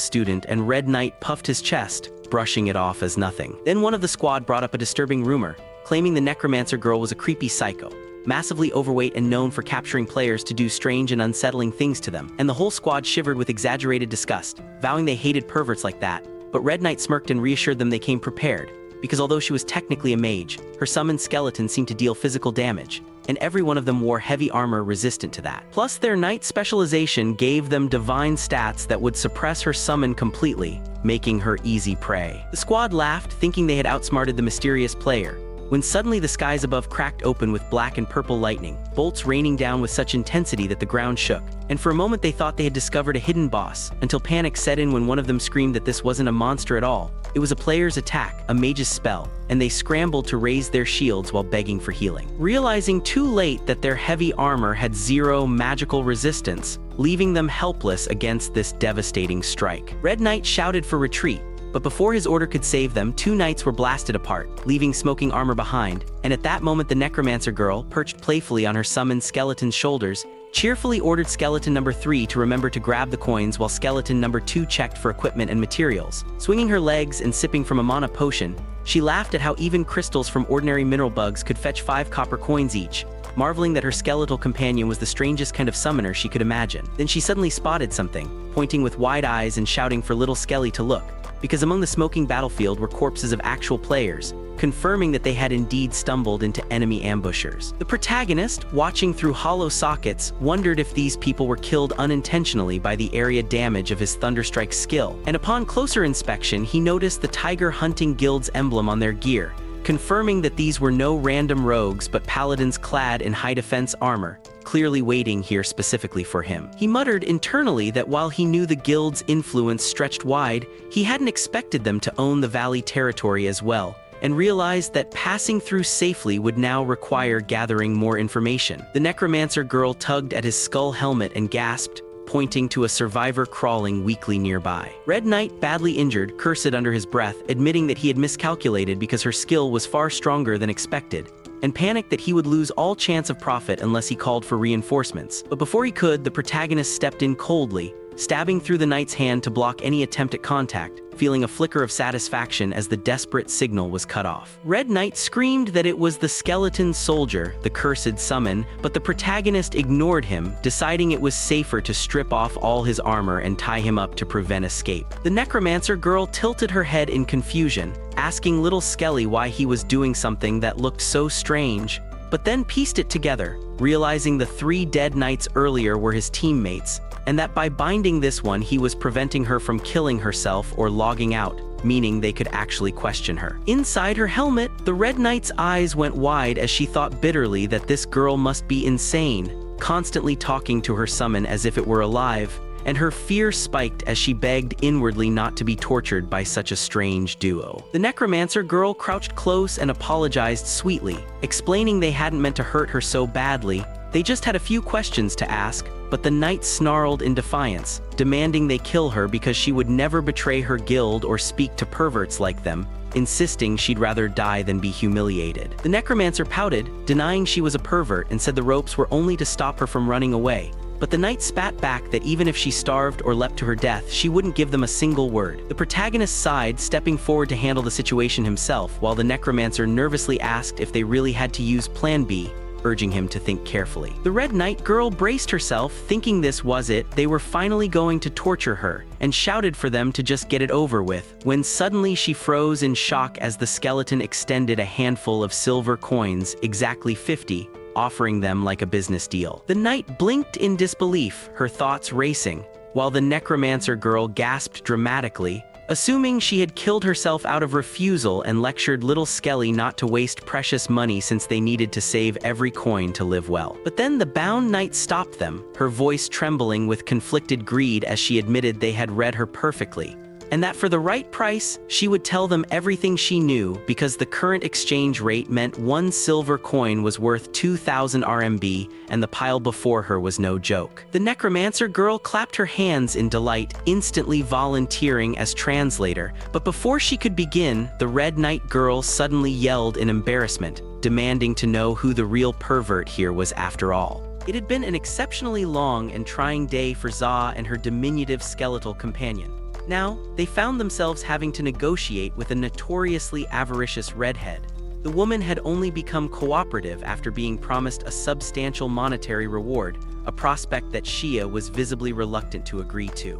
student, and Red Knight puffed his chest, brushing it off as nothing. Then one of the squad brought up a disturbing rumor, claiming the necromancer girl was a creepy psycho, massively overweight and known for capturing players to do strange and unsettling things to them. And the whole squad shivered with exaggerated disgust, vowing they hated perverts like that. But Red Knight smirked and reassured them they came prepared, because although she was technically a mage, her summoned skeleton seemed to deal physical damage, and every one of them wore heavy armor resistant to that. Plus, their knight specialization gave them divine stats that would suppress her summon completely, making her easy prey. The squad laughed, thinking they had outsmarted the mysterious player, when suddenly the skies above cracked open with black and purple lightning, bolts raining down with such intensity that the ground shook. And for a moment they thought they had discovered a hidden boss, until panic set in when one of them screamed that this wasn't a monster at all. It was a player's attack, a mage's spell, and they scrambled to raise their shields while begging for healing. Realizing too late that their heavy armor had zero magical resistance, leaving them helpless against this devastating strike. Red Knight shouted for retreat, but before his order could save them, two knights were blasted apart, leaving smoking armor behind, and at that moment the necromancer girl, perched playfully on her summoned skeleton's shoulders, cheerfully ordered skeleton number 3 to remember to grab the coins while skeleton number 2 checked for equipment and materials. Swinging her legs and sipping from a mana potion, she laughed at how even crystals from ordinary mineral bugs could fetch 5 copper coins each, marveling that her skeletal companion was the strangest kind of summoner she could imagine. Then she suddenly spotted something, pointing with wide eyes and shouting for little Skelly to look, because among the smoking battlefield were corpses of actual players, confirming that they had indeed stumbled into enemy ambushers. The protagonist, watching through hollow sockets, wondered if these people were killed unintentionally by the area damage of his Thunderstrike skill, and upon closer inspection he noticed the Tiger Hunting Guild's emblem on their gear, confirming that these were no random rogues but paladins clad in high defense armor, clearly waiting here specifically for him. He muttered internally that while he knew the guild's influence stretched wide, he hadn't expected them to own the valley territory as well, and realized that passing through safely would now require gathering more information. The necromancer girl tugged at his skull helmet and gasped, pointing to a survivor crawling weakly nearby. Red Knight, badly injured, cursed under his breath, admitting that he had miscalculated because her skill was far stronger than expected, and panicked that he would lose all chance of profit unless he called for reinforcements. But before he could, the protagonist stepped in coldly, stabbing through the knight's hand to block any attempt at contact, feeling a flicker of satisfaction as the desperate signal was cut off. Red Knight screamed that it was the skeleton soldier, the cursed summon, but the protagonist ignored him, deciding it was safer to strip off all his armor and tie him up to prevent escape. The necromancer girl tilted her head in confusion, asking little Skelly why he was doing something that looked so strange, but then pieced it together, realizing the 3 dead knights earlier were his teammates, and that by binding this one he was preventing her from killing herself or logging out, meaning they could actually question her. Inside her helmet, the Red Knight's eyes went wide as she thought bitterly that this girl must be insane, constantly talking to her summon as if it were alive, and her fear spiked as she begged inwardly not to be tortured by such a strange duo. The necromancer girl crouched close and apologized sweetly, explaining they hadn't meant to hurt her so badly, they just had a few questions to ask, but the knight snarled in defiance, demanding they kill her because she would never betray her guild or speak to perverts like them, insisting she'd rather die than be humiliated. The necromancer pouted, denying she was a pervert, and said the ropes were only to stop her from running away, but the knight spat back that even if she starved or leapt to her death, she wouldn't give them a single word. The protagonist sighed, stepping forward to handle the situation himself, while the necromancer nervously asked if they really had to use Plan B, urging him to think carefully. The Red Knight girl braced herself, thinking this was it, they were finally going to torture her, and shouted for them to just get it over with, when suddenly she froze in shock as the skeleton extended a handful of silver coins, exactly 50, offering them like a business deal. The knight blinked in disbelief, her thoughts racing, while the necromancer girl gasped dramatically, assuming she had killed herself out of refusal and lectured little Skelly not to waste precious money since they needed to save every coin to live well. But then the bound knight stopped them, her voice trembling with conflicted greed as she admitted they had read her perfectly, and that for the right price, she would tell them everything she knew because the current exchange rate meant 1 silver coin was worth 2,000 RMB, and the pile before her was no joke. The necromancer girl clapped her hands in delight, instantly volunteering as translator, but before she could begin, the Red Knight girl suddenly yelled in embarrassment, demanding to know who the real pervert here was after all. It had been an exceptionally long and trying day for Za and her diminutive skeletal companion. Now, they found themselves having to negotiate with a notoriously avaricious redhead. The woman had only become cooperative after being promised a substantial monetary reward, a prospect that Shia was visibly reluctant to agree to.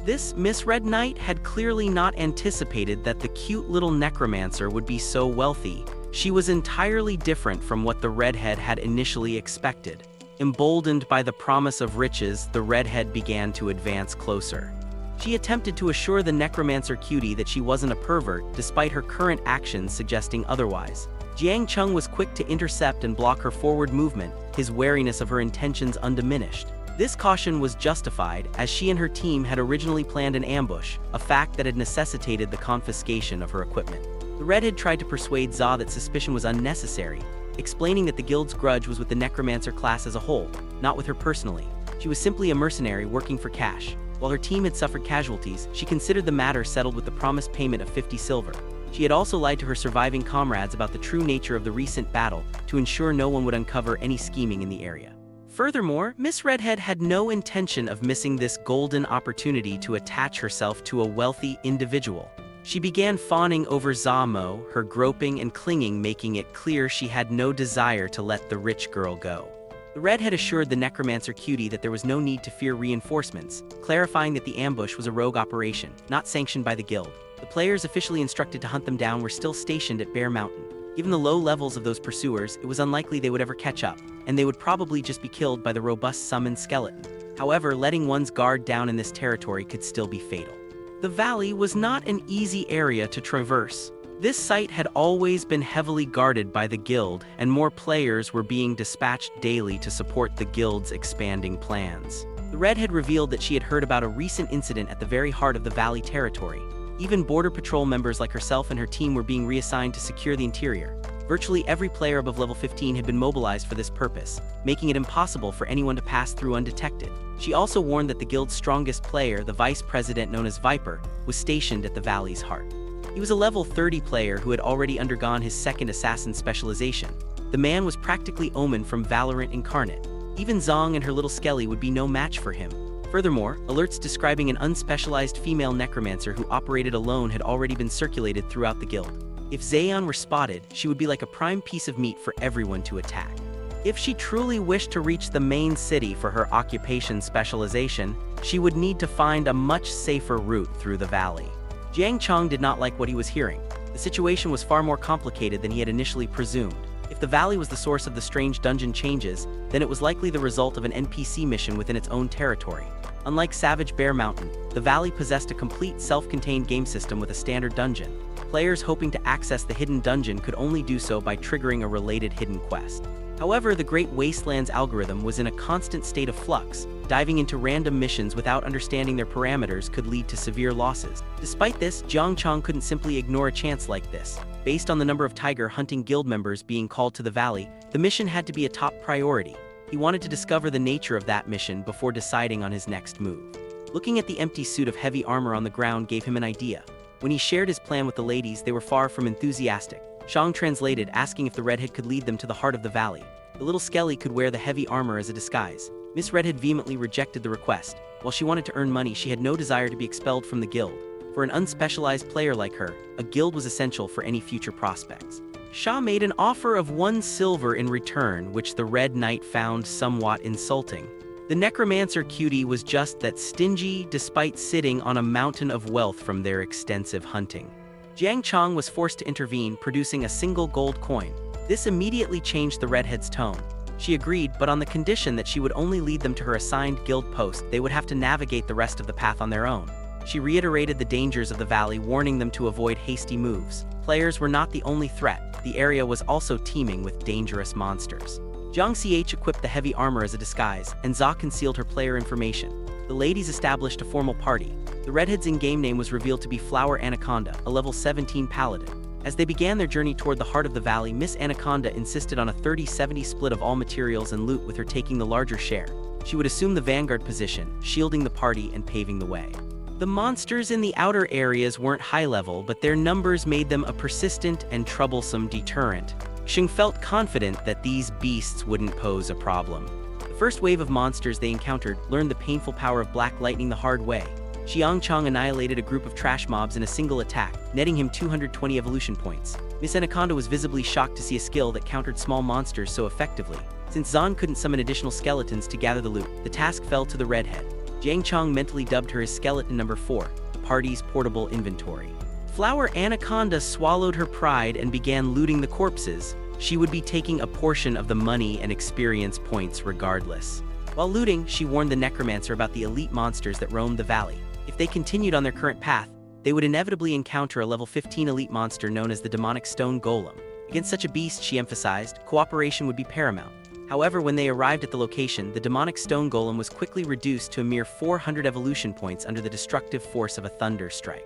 This Miss Red Knight had clearly not anticipated that the cute little necromancer would be so wealthy. She was entirely different from what the redhead had initially expected. Emboldened by the promise of riches, the redhead began to advance closer. She attempted to assure the necromancer cutie that she wasn't a pervert, despite her current actions suggesting otherwise. Jiang Chung was quick to intercept and block her forward movement, his wariness of her intentions undiminished. This caution was justified, as she and her team had originally planned an ambush, a fact that had necessitated the confiscation of her equipment. The redhead tried to persuade Za that suspicion was unnecessary, explaining that the guild's grudge was with the necromancer class as a whole, not with her personally. She was simply a mercenary working for cash. While her team had suffered casualties, she considered the matter settled with the promised payment of 50 silver. She had also lied to her surviving comrades about the true nature of the recent battle to ensure no one would uncover any scheming in the area. Furthermore, Miss Redhead had no intention of missing this golden opportunity to attach herself to a wealthy individual. She began fawning over Zamo, her groping and clinging making it clear she had no desire to let the rich girl go. The redhead assured the necromancer cutie that there was no need to fear reinforcements, clarifying that the ambush was a rogue operation, not sanctioned by the guild. The players officially instructed to hunt them down were still stationed at Bear Mountain. Given the low levels of those pursuers, it was unlikely they would ever catch up, and they would probably just be killed by the robust summoned skeleton. However, letting one's guard down in this territory could still be fatal. The valley was not an easy area to traverse. This site had always been heavily guarded by the guild, and more players were being dispatched daily to support the guild's expanding plans. The redhead revealed that she had heard about a recent incident at the very heart of the valley territory. Even border patrol members like herself and her team were being reassigned to secure the interior. Virtually every player above level 15 had been mobilized for this purpose, making it impossible for anyone to pass through undetected. She also warned that the guild's strongest player, the vice president known as Viper, was stationed at the valley's heart. He was a level 30 player who had already undergone his second assassin specialization. The man was practically Omen from Valorant Incarnate. Even Zong and her little Skelly would be no match for him. Furthermore, alerts describing an unspecialized female necromancer who operated alone had already been circulated throughout the guild. If Zayon were spotted, she would be like a prime piece of meat for everyone to attack. If she truly wished to reach the main city for her occupation specialization, she would need to find a much safer route through the valley. Jiang Chong did not like what he was hearing. The situation was far more complicated than he had initially presumed. If the valley was the source of the strange dungeon changes, then it was likely the result of an NPC mission within its own territory. Unlike Savage Bear Mountain, the valley possessed a complete self-contained game system with a standard dungeon. Players hoping to access the hidden dungeon could only do so by triggering a related hidden quest. However, the Great Wastelands algorithm was in a constant state of flux. Diving into random missions without understanding their parameters could lead to severe losses. Despite this, Jiang Chong couldn't simply ignore a chance like this. Based on the number of tiger hunting guild members being called to the valley, the mission had to be a top priority. He wanted to discover the nature of that mission before deciding on his next move. Looking at the empty suit of heavy armor on the ground gave him an idea. When he shared his plan with the ladies, they were far from enthusiastic. Shang translated, asking if the redhead could lead them to the heart of the valley. The little Skelly could wear the heavy armor as a disguise. Miss Redhead vehemently rejected the request. While she wanted to earn money, she had no desire to be expelled from the guild. For an unspecialized player like her, a guild was essential for any future prospects. Sha made an offer of 1 silver in return, which the Red Knight found somewhat insulting. The necromancer cutie was just that stingy, despite sitting on a mountain of wealth from their extensive hunting. Jiang Chong was forced to intervene, producing a single gold coin. This immediately changed the redhead's tone. She agreed, but on the condition that she would only lead them to her assigned guild post. They would have to navigate the rest of the path on their own. She reiterated the dangers of the valley, warning them to avoid hasty moves. Players were not the only threat. The area was also teeming with dangerous monsters. Jiang Ch equipped the heavy armor as a disguise, and Za concealed her player information. The ladies established a formal party. The redhead's in-game name was revealed to be Flower Anaconda, a level 17 paladin. As they began their journey toward the heart of the valley, Miss Anaconda insisted on a 30-70 split of all materials and loot, with her taking the larger share. She would assume the vanguard position, shielding the party and paving the way. The monsters in the outer areas weren't high level, but their numbers made them a persistent and troublesome deterrent. Xing felt confident that these beasts wouldn't pose a problem. The first wave of monsters they encountered learned the painful power of black lightning the hard way. Xiang Chong annihilated a group of trash mobs in a single attack, netting him 220 evolution points. Miss Anaconda was visibly shocked to see a skill that countered small monsters so effectively. Since Zan couldn't summon additional skeletons to gather the loot, the task fell to the redhead. Jiang Chong mentally dubbed her as Skeleton Number 4, the party's portable inventory. Flower Anaconda swallowed her pride and began looting the corpses. She would be taking a portion of the money and experience points regardless. While looting, she warned the necromancer about the elite monsters that roamed the valley. If they continued on their current path, they would inevitably encounter a level 15 elite monster known as the demonic stone golem. Against such a beast, she emphasized, cooperation would be paramount. However, when they arrived at the location, the demonic stone golem was quickly reduced to a mere 400 evolution points under the destructive force of a thunder strike.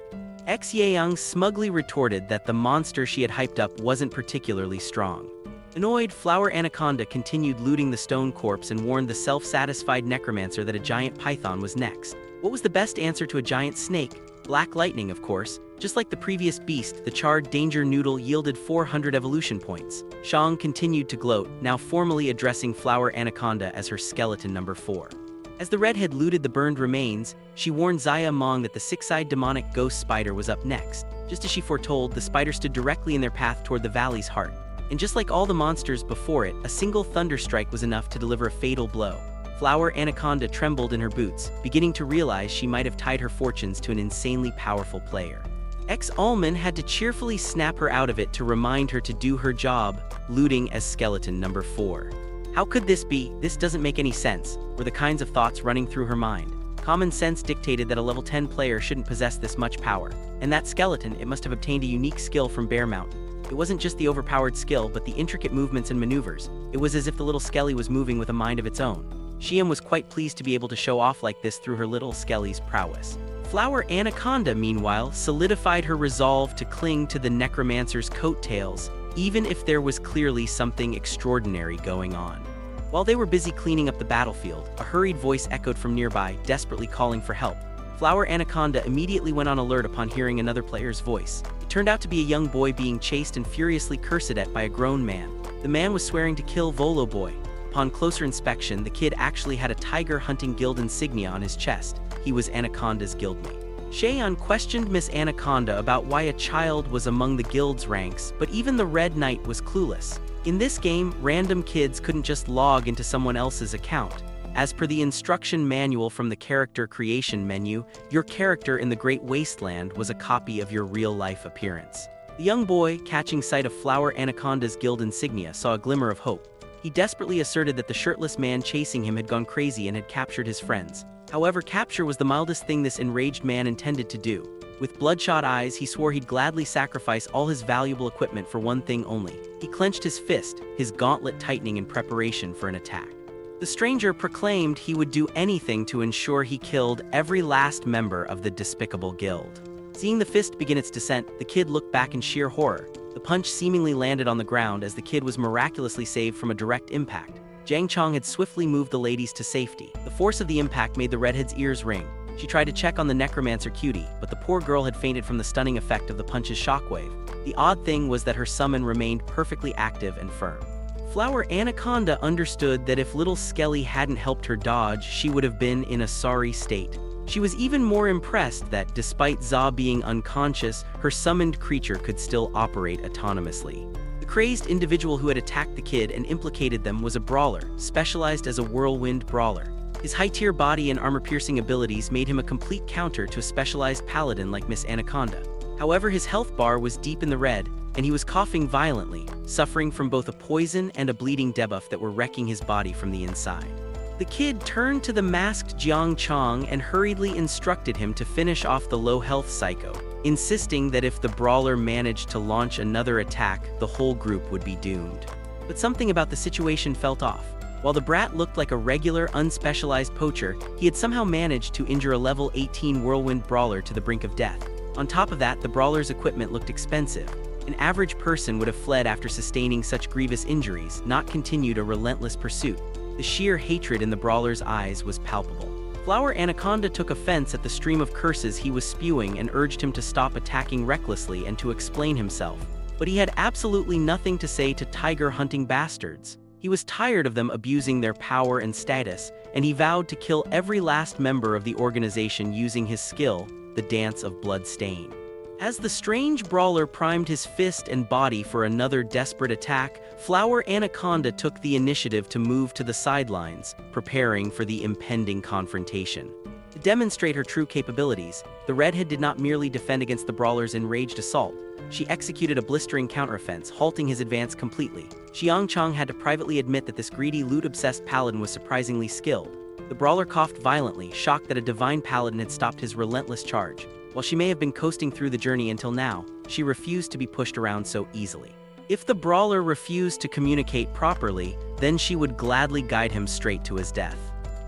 Yang smugly retorted that the monster she had hyped up wasn't particularly strong. Annoyed, Flower Anaconda continued looting the stone corpse and warned the self-satisfied necromancer that a giant python was next. What was the best answer to a giant snake? Black lightning, of course. Just like the previous beast, the charred danger noodle yielded 400 evolution points. Shang continued to gloat, now formally addressing Flower Anaconda as her Skeleton Number 4. As the redhead looted the burned remains, she warned Xia Mong that the six-eyed demonic ghost spider was up next. Just as she foretold, the spider stood directly in their path toward the valley's heart. And just like all the monsters before it, a single thunder strike was enough to deliver a fatal blow. Flower Anaconda trembled in her boots, beginning to realize she might have tied her fortunes to an insanely powerful player. Alman had to cheerfully snap her out of it to remind her to do her job, looting as Skeleton Number 4. How could this be? This doesn't make any sense, were the kinds of thoughts running through her mind. Common sense dictated that a level 10 player shouldn't possess this much power, and that skeleton, it must have obtained a unique skill from Bear Mountain. It wasn't just the overpowered skill, but the intricate movements and maneuvers. It was as if the little skelly was moving with a mind of its own. Xiam was quite pleased to be able to show off like this through her little skelly's prowess. Flower Anaconda, meanwhile, solidified her resolve to cling to the necromancer's coattails, even if there was clearly something extraordinary going on. While they were busy cleaning up the battlefield, a hurried voice echoed from nearby, desperately calling for help. Flower Anaconda immediately went on alert upon hearing another player's voice. It turned out to be a young boy being chased and furiously cursed at by a grown man. The man was swearing to kill Volo Boy. Upon closer inspection, the kid actually had a tiger hunting guild insignia on his chest. He was Anaconda's guildmate. Shaeon questioned Miss Anaconda about why a child was among the guild's ranks, but even the Red Knight was clueless. In this game, random kids couldn't just log into someone else's account. As per the instruction manual from the character creation menu, your character in the Great Wasteland was a copy of your real-life appearance. The young boy, catching sight of Flower Anaconda's guild insignia, saw a glimmer of hope. He desperately asserted that the shirtless man chasing him had gone crazy and had captured his friends. However, capture was the mildest thing this enraged man intended to do. With bloodshot eyes, he swore he'd gladly sacrifice all his valuable equipment for one thing only. He clenched his fist, his gauntlet tightening in preparation for an attack. The stranger proclaimed he would do anything to ensure he killed every last member of the despicable guild. Seeing the fist begin its descent, the kid looked back in sheer horror. The punch seemingly landed on the ground as the kid was miraculously saved from a direct impact. Jiang Chong had swiftly moved the ladies to safety. The force of the impact made the redhead's ears ring. She tried to check on the necromancer cutie, but the poor girl had fainted from the stunning effect of the punch's shockwave. The odd thing was that her summon remained perfectly active and firm. Flower Anaconda understood that if little Skelly hadn't helped her dodge, she would have been in a sorry state. She was even more impressed that, despite Za being unconscious, her summoned creature could still operate autonomously. The crazed individual who had attacked the kid and implicated them was a brawler, specialized as a whirlwind brawler. His high-tier body and armor-piercing abilities made him a complete counter to a specialized paladin like Miss Anaconda. However, his health bar was deep in the red, and he was coughing violently, suffering from both a poison and a bleeding debuff that were wrecking his body from the inside. The kid turned to the masked Jiang Chong and hurriedly instructed him to finish off the low-health psycho, insisting that if the brawler managed to launch another attack, the whole group would be doomed. But something about the situation felt off. While the brat looked like a regular, unspecialized poacher, he had somehow managed to injure a level 18 whirlwind brawler to the brink of death. On top of that, the brawler's equipment looked expensive. An average person would have fled after sustaining such grievous injuries, not continued a relentless pursuit. The sheer hatred in the brawler's eyes was palpable. Flower Anaconda took offense at the stream of curses he was spewing and urged him to stop attacking recklessly and to explain himself. But he had absolutely nothing to say to tiger-hunting bastards. He was tired of them abusing their power and status, and he vowed to kill every last member of the organization using his skill, the Dance of Bloodstain. As the strange brawler primed his fist and body for another desperate attack, Flower Anaconda took the initiative to move to the sidelines, preparing for the impending confrontation. To demonstrate her true capabilities, the redhead did not merely defend against the brawler's enraged assault. She executed a blistering counteroffense, halting his advance completely. Xiang Chong had to privately admit that this greedy, loot-obsessed paladin was surprisingly skilled. The brawler coughed violently, shocked that a divine paladin had stopped his relentless charge. While she may have been coasting through the journey until now, she refused to be pushed around so easily. If the brawler refused to communicate properly, then she would gladly guide him straight to his death.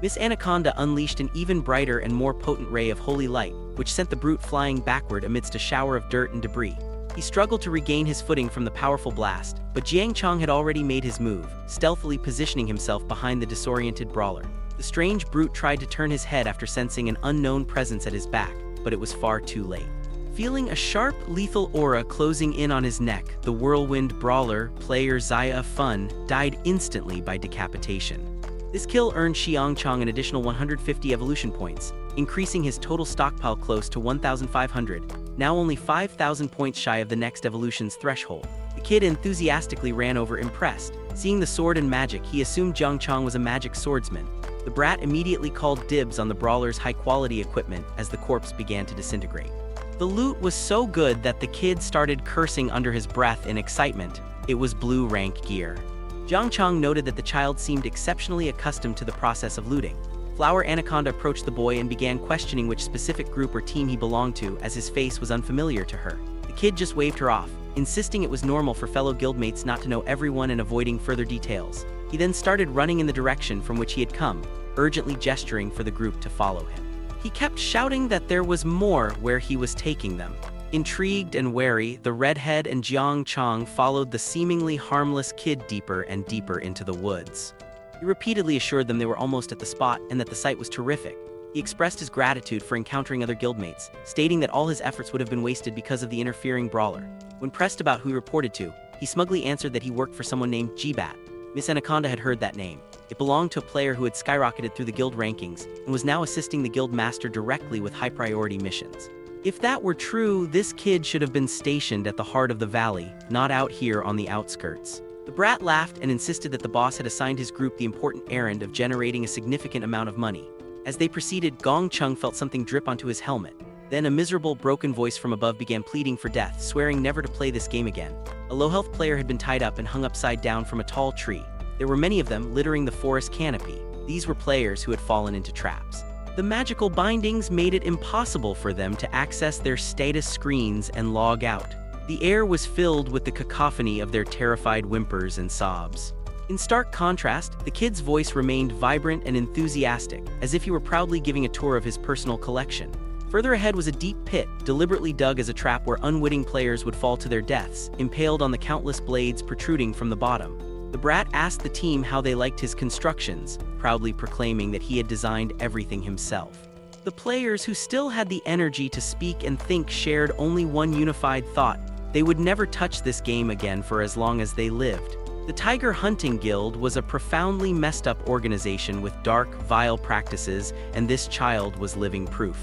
Miss Anaconda unleashed an even brighter and more potent ray of holy light, which sent the brute flying backward amidst a shower of dirt and debris. He struggled to regain his footing from the powerful blast, but Jiang Chong had already made his move, stealthily positioning himself behind the disoriented brawler. The strange brute tried to turn his head after sensing an unknown presence at his back, but it was far too late. Feeling a sharp, lethal aura closing in on his neck, the whirlwind brawler, player Zaya Fun, died instantly by decapitation. This kill earned Xiang Chong an additional 150 evolution points, increasing his total stockpile close to 1,500, now only 5,000 points shy of the next evolution's threshold. The kid enthusiastically ran over, impressed. Seeing the sword and magic, he assumed Jiang Chong was a magic swordsman. The brat immediately called dibs on the brawler's high-quality equipment as the corpse began to disintegrate. The loot was so good that the kid started cursing under his breath in excitement. It was blue rank gear. Jiang Chong noted that the child seemed exceptionally accustomed to the process of looting. Flower Anaconda approached the boy and began questioning which specific group or team he belonged to, as his face was unfamiliar to her. The kid just waved her off, insisting it was normal for fellow guildmates not to know everyone and avoiding further details. He then started running in the direction from which he had come, urgently gesturing for the group to follow him. He kept shouting that there was more where he was taking them. Intrigued and wary, the redhead and Jiang Chong followed the seemingly harmless kid deeper and deeper into the woods. He repeatedly assured them they were almost at the spot and that the sight was terrific. He expressed his gratitude for encountering other guildmates, stating that all his efforts would have been wasted because of the interfering brawler. When pressed about who he reported to, he smugly answered that he worked for someone named Jibat. Miss Anaconda had heard that name. It belonged to a player who had skyrocketed through the guild rankings and was now assisting the guild master directly with high-priority missions. If that were true, this kid should have been stationed at the heart of the valley, not out here on the outskirts. The brat laughed and insisted that the boss had assigned his group the important errand of generating a significant amount of money. As they proceeded, Gong Chung felt something drip onto his helmet. Then a miserable, broken voice from above began pleading for death, swearing never to play this game again. A low-health player had been tied up and hung upside down from a tall tree. There were many of them littering the forest canopy. These were players who had fallen into traps. The magical bindings made it impossible for them to access their status screens and log out. The air was filled with the cacophony of their terrified whimpers and sobs. In stark contrast, the kid's voice remained vibrant and enthusiastic, as if he were proudly giving a tour of his personal collection. Further ahead was a deep pit, deliberately dug as a trap where unwitting players would fall to their deaths, impaled on the countless blades protruding from the bottom. The brat asked the team how they liked his constructions, proudly proclaiming that he had designed everything himself. The players, who still had the energy to speak and think, shared only one unified thought: they would never touch this game again for as long as they lived. The Tiger Hunting Guild was a profoundly messed up organization with dark, vile practices, and this child was living proof.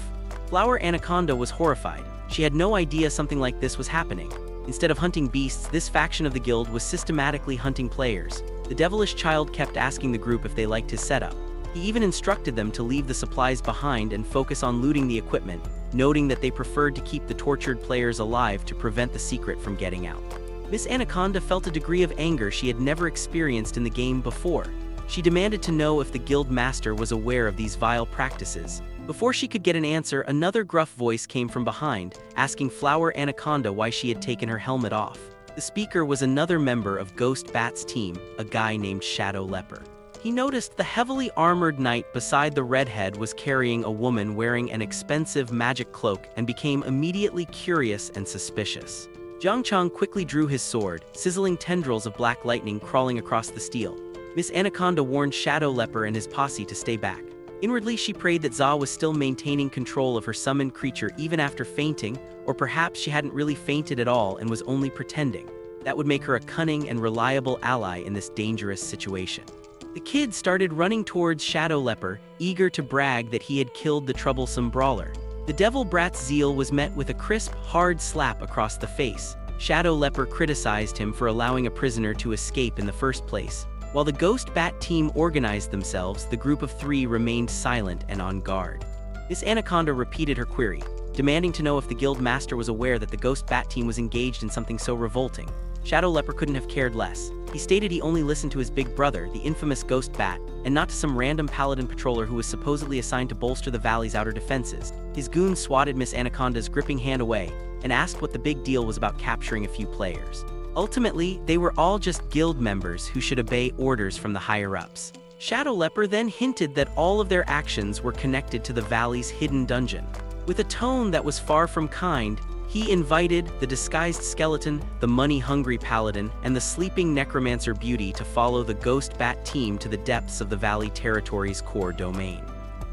Flower Anaconda was horrified. She had no idea something like this was happening. Instead of hunting beasts, this faction of the guild was systematically hunting players. The devilish child kept asking the group if they liked his setup. He even instructed them to leave the supplies behind and focus on looting the equipment, noting that they preferred to keep the tortured players alive to prevent the secret from getting out. Miss Anaconda felt a degree of anger she had never experienced in the game before. She demanded to know if the guild master was aware of these vile practices. Before she could get an answer, another gruff voice came from behind, asking Flower Anaconda why she had taken her helmet off. The speaker was another member of Ghost Bat's team, a guy named Shadow Leper. He noticed the heavily armored knight beside the redhead was carrying a woman wearing an expensive magic cloak and became immediately curious and suspicious. Jiang Chang quickly drew his sword, sizzling tendrils of black lightning crawling across the steel. Miss Anaconda warned Shadow Leper and his posse to stay back. Inwardly, she prayed that Za was still maintaining control of her summoned creature even after fainting, or perhaps she hadn't really fainted at all and was only pretending. That would make her a cunning and reliable ally in this dangerous situation. The kid started running towards Shadow Leper, eager to brag that he had killed the troublesome brawler. The devil brat's zeal was met with a crisp, hard slap across the face. Shadow Leper criticized him for allowing a prisoner to escape in the first place. While the Ghost Bat team organized themselves, the group of three remained silent and on guard. Miss Anaconda repeated her query, demanding to know if the guild master was aware that the Ghost Bat team was engaged in something so revolting. Shadow Leper couldn't have cared less. He stated he only listened to his big brother, the infamous Ghost Bat, and not to some random paladin patroller who was supposedly assigned to bolster the valley's outer defenses. His goons swatted Miss Anaconda's gripping hand away and asked what the big deal was about capturing a few players. Ultimately, they were all just guild members who should obey orders from the higher-ups. Shadow Leper then hinted that all of their actions were connected to the valley's hidden dungeon. With a tone that was far from kind, he invited the disguised skeleton, the money-hungry paladin, and the sleeping necromancer beauty to follow the Ghost Bat team to the depths of the Valley Territory's core domain.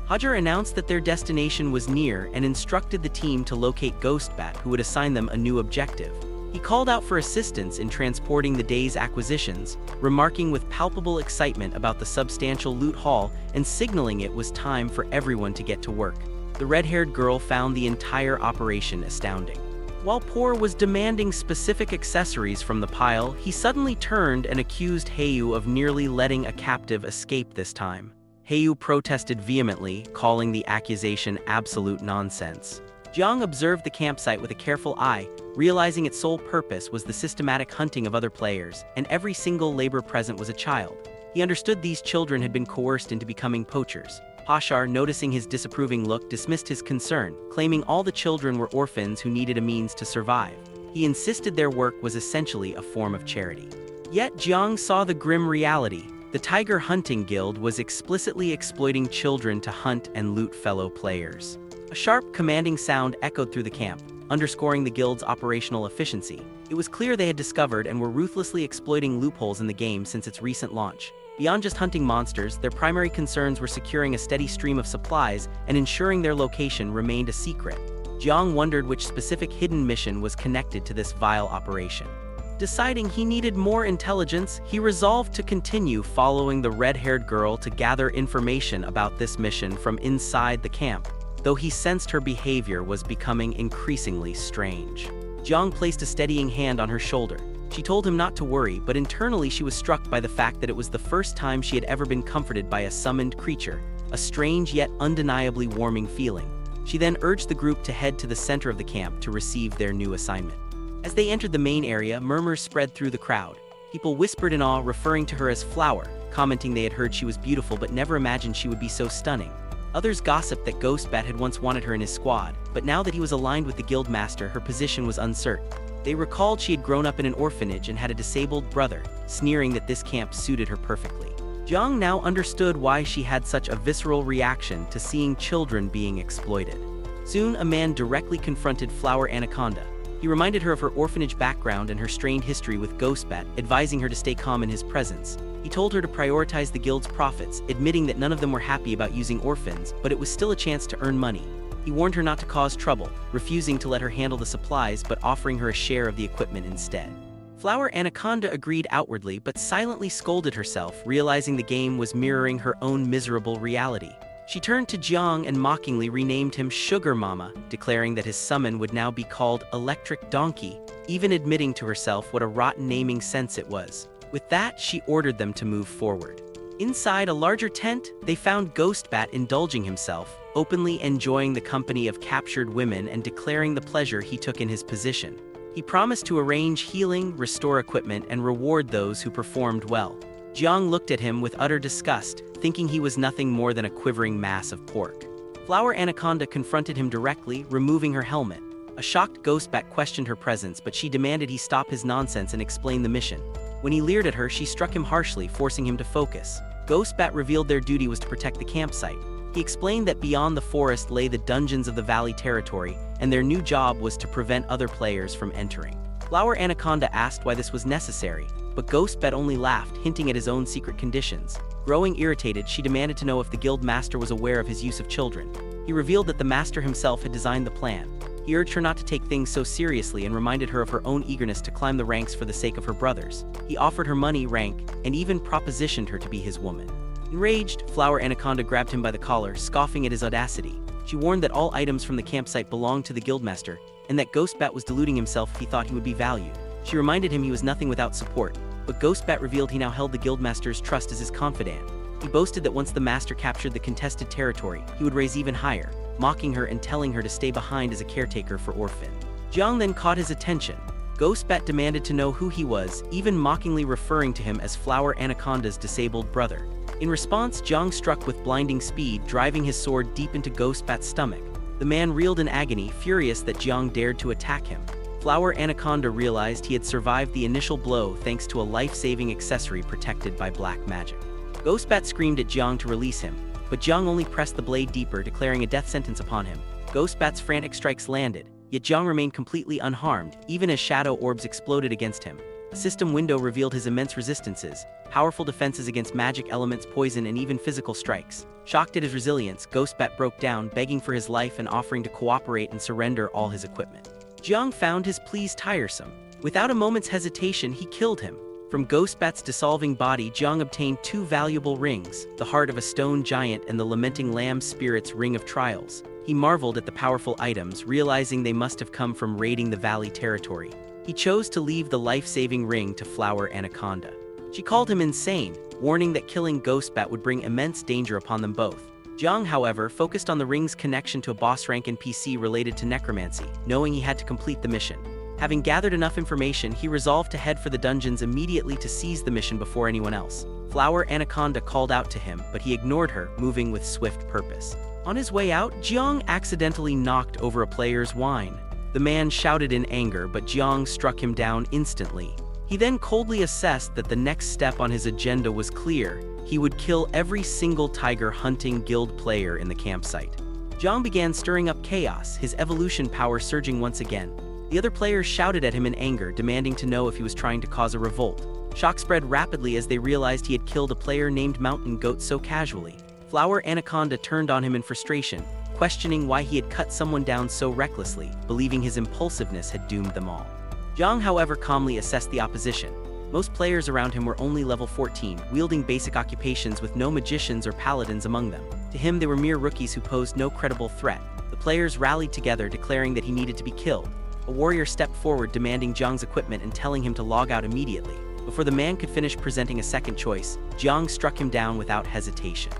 Hajar announced that their destination was near and instructed the team to locate Ghost Bat, who would assign them a new objective. He called out for assistance in transporting the day's acquisitions, remarking with palpable excitement about the substantial loot haul and signaling it was time for everyone to get to work. The red-haired girl found the entire operation astounding. While Poor was demanding specific accessories from the pile, he suddenly turned and accused Heiyu of nearly letting a captive escape this time. Heiyu protested vehemently, calling the accusation absolute nonsense. Jiang observed the campsite with a careful eye, realizing its sole purpose was the systematic hunting of other players, and every single labor present was a child. He understood these children had been coerced into becoming poachers. Hashar, noticing his disapproving look, dismissed his concern, claiming all the children were orphans who needed a means to survive. He insisted their work was essentially a form of charity. Yet Jiang saw the grim reality. The Tiger Hunting Guild was explicitly exploiting children to hunt and loot fellow players. A sharp, commanding sound echoed through the camp, underscoring the guild's operational efficiency. It was clear they had discovered and were ruthlessly exploiting loopholes in the game since its recent launch. Beyond just hunting monsters, their primary concerns were securing a steady stream of supplies and ensuring their location remained a secret. Jiang wondered which specific hidden mission was connected to this vile operation. Deciding he needed more intelligence, he resolved to continue following the red-haired girl to gather information about this mission from inside the camp, though he sensed her behavior was becoming increasingly strange. Jiang placed a steadying hand on her shoulder. She told him not to worry, but internally she was struck by the fact that it was the first time she had ever been comforted by a summoned creature, a strange yet undeniably warming feeling. She then urged the group to head to the center of the camp to receive their new assignment. As they entered the main area, murmurs spread through the crowd. People whispered in awe, referring to her as Flower, commenting they had heard she was beautiful but never imagined she would be so stunning. Others gossiped that Ghost Bat had once wanted her in his squad, but now that he was aligned with the guild master, her position was uncertain. They recalled she had grown up in an orphanage and had a disabled brother, sneering that this camp suited her perfectly. Jiang now understood why she had such a visceral reaction to seeing children being exploited. Soon, a man directly confronted Flower Anaconda. He reminded her of her orphanage background and her strained history with Ghost Bat, advising her to stay calm in his presence. He told her to prioritize the guild's profits, admitting that none of them were happy about using orphans, but it was still a chance to earn money. He warned her not to cause trouble, refusing to let her handle the supplies but offering her a share of the equipment instead. Flower Anaconda agreed outwardly but silently scolded herself, realizing the game was mirroring her own miserable reality. She turned to Jiang and mockingly renamed him Sugar Mama, declaring that his summon would now be called Electric Donkey, even admitting to herself what a rotten naming sense it was. With that, she ordered them to move forward. Inside a larger tent, they found Ghost Bat indulging himself, openly enjoying the company of captured women and declaring the pleasure he took in his position. He promised to arrange healing, restore equipment, and reward those who performed well. Jiang looked at him with utter disgust, thinking he was nothing more than a quivering mass of pork. Flower Anaconda confronted him directly, removing her helmet. A shocked Ghost Bat questioned her presence, but she demanded he stop his nonsense and explain the mission. When he leered at her, she struck him harshly, forcing him to focus. Ghost Bat revealed their duty was to protect the campsite. He explained that beyond the forest lay the dungeons of the Valley territory, and their new job was to prevent other players from entering. Flower Anaconda asked why this was necessary, but Ghost Bat only laughed, hinting at his own secret conditions. Growing irritated, she demanded to know if the guild master was aware of his use of children. He revealed that the master himself had designed the plan. He urged her not to take things so seriously and reminded her of her own eagerness to climb the ranks for the sake of her brothers. He offered her money, rank, and even propositioned her to be his woman. Enraged, Flower Anaconda grabbed him by the collar, scoffing at his audacity. She warned that all items from the campsite belonged to the guildmaster, and that Ghost Bat was deluding himself if he thought he would be valued. She reminded him he was nothing without support, but Ghost Bat revealed he now held the guildmaster's trust as his confidant. He boasted that once the master captured the contested territory, he would raise even higher, mocking her and telling her to stay behind as a caretaker for Orphan. Jiang then caught his attention. Ghost Bat demanded to know who he was, even mockingly referring to him as Flower Anaconda's disabled brother. In response, Jiang struck with blinding speed, driving his sword deep into Ghost Bat's stomach. The man reeled in agony, furious that Jiang dared to attack him. Flower Anaconda realized he had survived the initial blow thanks to a life-saving accessory protected by black magic. Ghost Bat screamed at Jiang to release him, but Jiang only pressed the blade deeper, declaring a death sentence upon him. Ghost Bat's frantic strikes landed, yet Jiang remained completely unharmed, even as shadow orbs exploded against him. A system window revealed his immense resistances, powerful defenses against magic elements, poison, and even physical strikes. Shocked at his resilience, Ghost Bat broke down, begging for his life and offering to cooperate and surrender all his equipment. Jiang found his pleas tiresome. Without a moment's hesitation, he killed him. From Ghost Bat's dissolving body, Jiang obtained two valuable rings, the heart of a stone giant and the lamenting lamb spirit's ring of trials. He marveled at the powerful items, realizing they must have come from raiding the Valley territory. He chose to leave the life-saving ring to Flower Anaconda. She called him insane, warning that killing Ghost Bat would bring immense danger upon them both. Jiang, however, focused on the ring's connection to a boss rank NPC related to necromancy, knowing he had to complete the mission. Having gathered enough information, he resolved to head for the dungeons immediately to seize the mission before anyone else. Flower Anaconda called out to him, but he ignored her, moving with swift purpose. On his way out, Jiang accidentally knocked over a player's wine. The man shouted in anger, but Jiang struck him down instantly. He then coldly assessed that the next step on his agenda was clear. He would kill every single tiger hunting guild player in the campsite. Jiang began stirring up chaos, his evolution power surging once again. The other players shouted at him in anger, demanding to know if he was trying to cause a revolt. Shock spread rapidly as they realized he had killed a player named Mountain Goat so casually. Flower Anaconda turned on him in frustration, questioning why he had cut someone down so recklessly, believing his impulsiveness had doomed them all. Jiang, however, calmly assessed the opposition. Most players around him were only level 14, wielding basic occupations with no magicians or paladins among them. To him, they were mere rookies who posed no credible threat. The players rallied together, declaring that he needed to be killed. A warrior stepped forward, demanding Jiang's equipment and telling him to log out immediately. Before the man could finish presenting a second choice, Jiang struck him down without hesitation.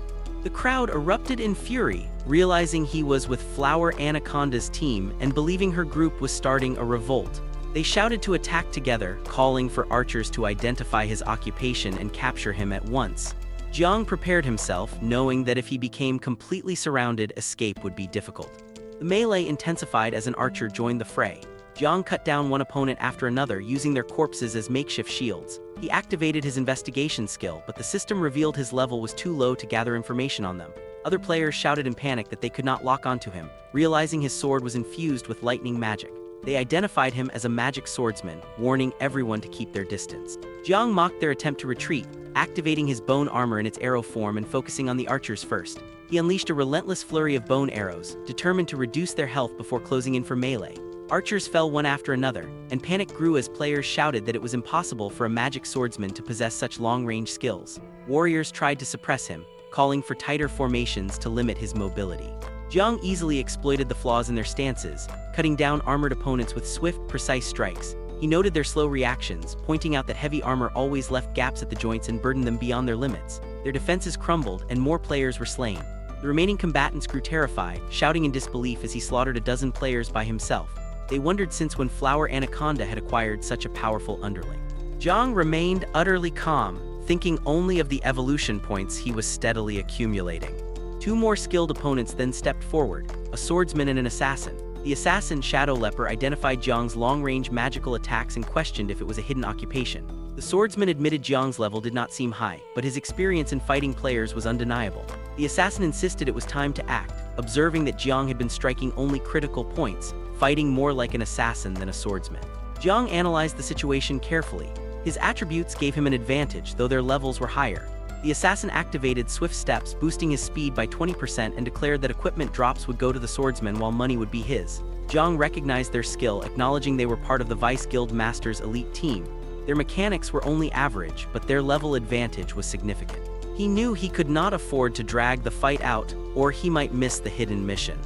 The crowd erupted in fury, realizing he was with Flower Anaconda's team and believing her group was starting a revolt. They shouted to attack together, calling for archers to identify his occupation and capture him at once. Jiang prepared himself, knowing that if he became completely surrounded, escape would be difficult. The melee intensified as an archer joined the fray. Jiang cut down one opponent after another, using their corpses as makeshift shields. He activated his investigation skill, but the system revealed his level was too low to gather information on them. Other players shouted in panic that they could not lock onto him, realizing his sword was infused with lightning magic. They identified him as a magic swordsman, warning everyone to keep their distance. Jiang mocked their attempt to retreat, activating his bone armor in its arrow form and focusing on the archers first. He unleashed a relentless flurry of bone arrows, determined to reduce their health before closing in for melee. Archers fell one after another, and panic grew as players shouted that it was impossible for a magic swordsman to possess such long-range skills. Warriors tried to suppress him, calling for tighter formations to limit his mobility. Jiang easily exploited the flaws in their stances, cutting down armored opponents with swift, precise strikes. He noted their slow reactions, pointing out that heavy armor always left gaps at the joints and burdened them beyond their limits. Their defenses crumbled, and more players were slain. The remaining combatants grew terrified, shouting in disbelief as he slaughtered a dozen players by himself. They wondered since when Flower Anaconda had acquired such a powerful underling. Jiang remained utterly calm, Thinking only of the evolution points he was steadily accumulating. Two more skilled opponents then stepped forward, a swordsman and an assassin. The assassin, Shadow Leper, identified Jiang's long-range magical attacks and questioned if it was a hidden occupation. The swordsman admitted Jiang's level did not seem high, but his experience in fighting players was undeniable. The assassin insisted it was time to act, observing that Jiang had been striking only critical points, fighting more like an assassin than a swordsman. Jiang analyzed the situation carefully. His attributes gave him an advantage, though their levels were higher. The assassin activated swift steps, boosting his speed by 20%, and declared that equipment drops would go to the swordsman while money would be his. Jiang recognized their skill, acknowledging they were part of the Vice Guild Master's elite team. Their mechanics were only average, but their level advantage was significant. He knew he could not afford to drag the fight out, or he might miss the hidden mission.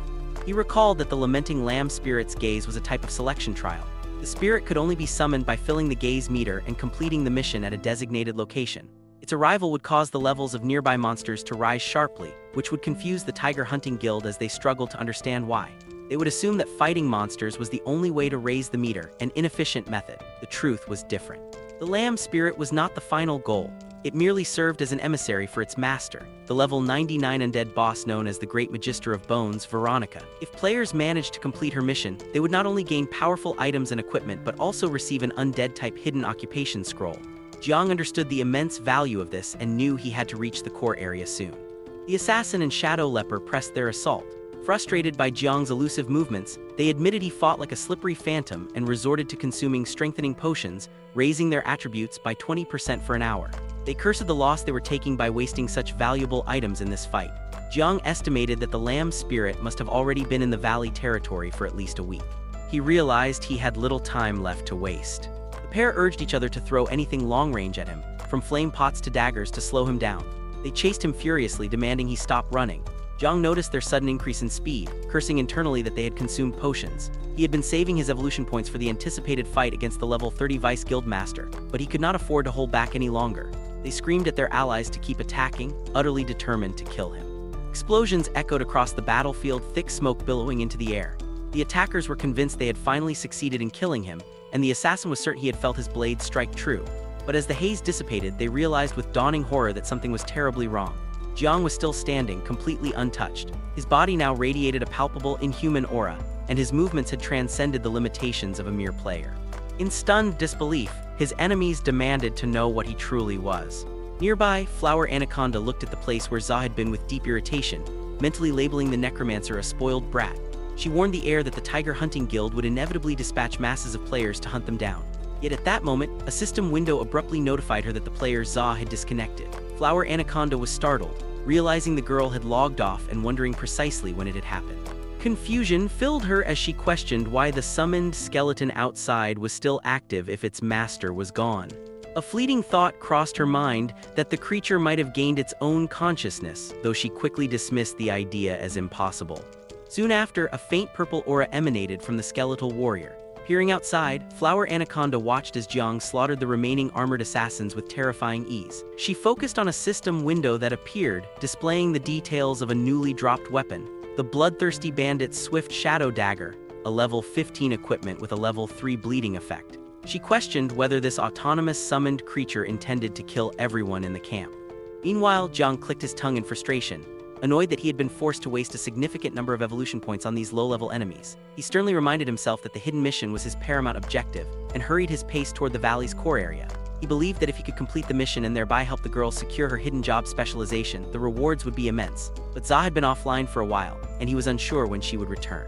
He recalled that the lamenting lamb spirit's gaze was a type of selection trial. The spirit could only be summoned by filling the gaze meter and completing the mission at a designated location. Its arrival would cause the levels of nearby monsters to rise sharply, which would confuse the tiger hunting guild as they struggled to understand why. They would assume that fighting monsters was the only way to raise the meter, an inefficient method. The truth was different. The lamb spirit was not the final goal. It merely served as an emissary for its master, the level 99 undead boss known as the Great Magister of Bones, Veronica. If players managed to complete her mission, they would not only gain powerful items and equipment but also receive an undead-type hidden occupation scroll. Jiang understood the immense value of this and knew he had to reach the core area soon. The assassin and Shadow Leper pressed their assault. Frustrated by Jiang's elusive movements, they admitted he fought like a slippery phantom and resorted to consuming strengthening potions, raising their attributes by 20% for an hour. They cursed the loss they were taking by wasting such valuable items in this fight. Jiang estimated that the lamb spirit must have already been in the valley territory for at least a week. He realized he had little time left to waste. The pair urged each other to throw anything long-range at him, from flame pots to daggers, to slow him down. They chased him furiously, demanding he stop running. Jiang noticed their sudden increase in speed, cursing internally that they had consumed potions. He had been saving his evolution points for the anticipated fight against the level 30 Vice Guild Master, but he could not afford to hold back any longer. They screamed at their allies to keep attacking, utterly determined to kill him. Explosions echoed across the battlefield, thick smoke billowing into the air. The attackers were convinced they had finally succeeded in killing him, and the assassin was certain he had felt his blade strike true. But as the haze dissipated, they realized with dawning horror that something was terribly wrong. Jiang was still standing, completely untouched. His body now radiated a palpable, inhuman aura, and his movements had transcended the limitations of a mere player. In stunned disbelief, his enemies demanded to know what he truly was. Nearby, Flower Anaconda looked at the place where Za had been with deep irritation, mentally labeling the necromancer a spoiled brat. She warned the heir that the Tiger Hunting Guild would inevitably dispatch masses of players to hunt them down. Yet at that moment, a system window abruptly notified her that the player Za had disconnected. Flower Anaconda was startled, realizing the girl had logged off and wondering precisely when it had happened. Confusion filled her as she questioned why the summoned skeleton outside was still active if its master was gone. A fleeting thought crossed her mind that the creature might have gained its own consciousness, though she quickly dismissed the idea as impossible. Soon after, a faint purple aura emanated from the skeletal warrior. Peering outside, Flower Anaconda watched as Jiang slaughtered the remaining armored assassins with terrifying ease. She focused on a system window that appeared, displaying the details of a newly dropped weapon, the bloodthirsty bandit's swift shadow dagger, a level 15 equipment with a level 3 bleeding effect. She questioned whether this autonomous summoned creature intended to kill everyone in the camp. Meanwhile, Jiang clicked his tongue in frustration, annoyed that he had been forced to waste a significant number of evolution points on these low-level enemies. He sternly reminded himself that the hidden mission was his paramount objective, and hurried his pace toward the valley's core area. He believed that if he could complete the mission and thereby help the girl secure her hidden job specialization, the rewards would be immense. But Za had been offline for a while, and he was unsure when she would return.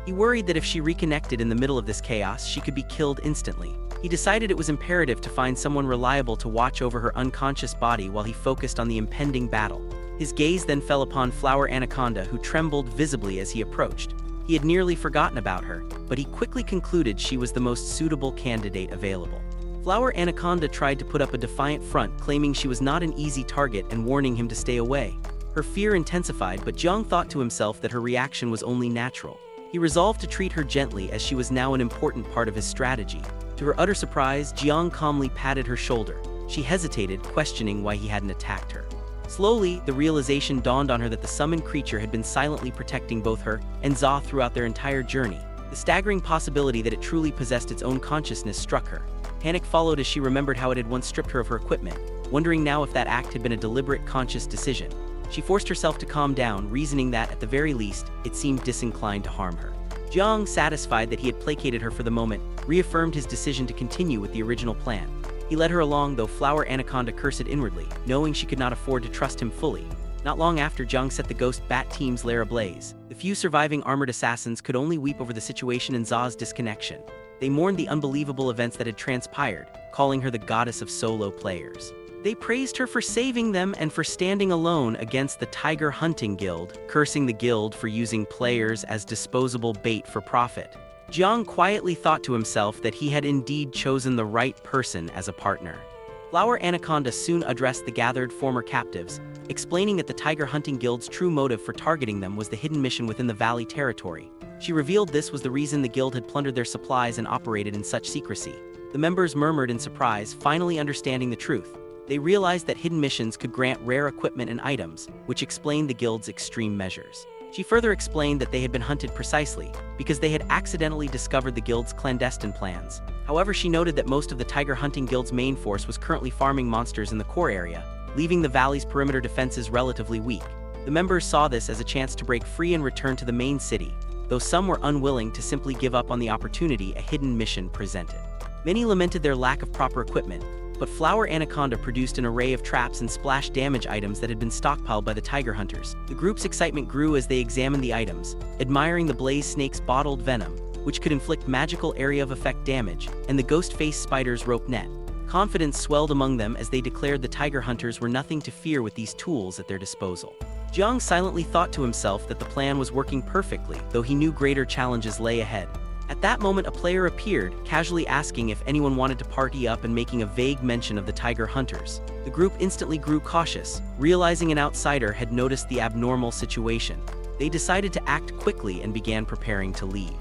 He worried that if she reconnected in the middle of this chaos, she could be killed instantly. He decided it was imperative to find someone reliable to watch over her unconscious body while he focused on the impending battle. His gaze then fell upon Flower Anaconda, who trembled visibly as he approached. He had nearly forgotten about her, but he quickly concluded she was the most suitable candidate available. Flower Anaconda tried to put up a defiant front, claiming she was not an easy target and warning him to stay away. Her fear intensified, but Jiang thought to himself that her reaction was only natural. He resolved to treat her gently, as she was now an important part of his strategy. To her utter surprise, Jiang calmly patted her shoulder. She hesitated, questioning why he hadn't attacked her. Slowly, the realization dawned on her that the summoned creature had been silently protecting both her and Za throughout their entire journey. The staggering possibility that it truly possessed its own consciousness struck her. Panic followed as she remembered how it had once stripped her of her equipment. wondering now if that act had been a deliberate, conscious decision. She forced herself to calm down, reasoning that, at the very least, it seemed disinclined to harm her. Jiang, satisfied that he had placated her for the moment, reaffirmed his decision to continue with the original plan. He led her along, though Flower Anaconda cursed inwardly, knowing she could not afford to trust him fully. Not long after, Jiang set the Ghost Bat team's lair ablaze. The few surviving armored assassins could only weep over the situation and Za's disconnection. They mourned the unbelievable events that had transpired, calling her the goddess of solo players. They praised her for saving them and for standing alone against the Tiger Hunting Guild, cursing the guild for using players as disposable bait for profit. Jiang quietly thought to himself that he had indeed chosen the right person as a partner. Flower Anaconda soon addressed the gathered former captives, explaining that the Tiger Hunting Guild's true motive for targeting them was the hidden mission within the Valley territory. She revealed this was the reason the guild had plundered their supplies and operated in such secrecy. The members murmured in surprise, finally understanding the truth. They realized that hidden missions could grant rare equipment and items, which explained the guild's extreme measures. She further explained that they had been hunted precisely because they had accidentally discovered the guild's clandestine plans. However, she noted that most of the Tiger Hunting Guild's main force was currently farming monsters in the core area, leaving the valley's perimeter defenses relatively weak. The members saw this as a chance to break free and return to the main city, though some were unwilling to simply give up on the opportunity a hidden mission presented. Many lamented their lack of proper equipment, but Flower Anaconda produced an array of traps and splash damage items that had been stockpiled by the tiger hunters. The group's excitement grew as they examined the items, admiring the blaze snake's bottled venom, which could inflict magical area of effect damage, and the ghost-faced spider's rope net. Confidence swelled among them as they declared the tiger hunters were nothing to fear with these tools at their disposal. Jiang silently thought to himself that the plan was working perfectly, though he knew greater challenges lay ahead. At that moment, a player appeared, casually asking if anyone wanted to party up and making a vague mention of the tiger hunters. The group instantly grew cautious, realizing an outsider had noticed the abnormal situation. They decided to act quickly and began preparing to leave.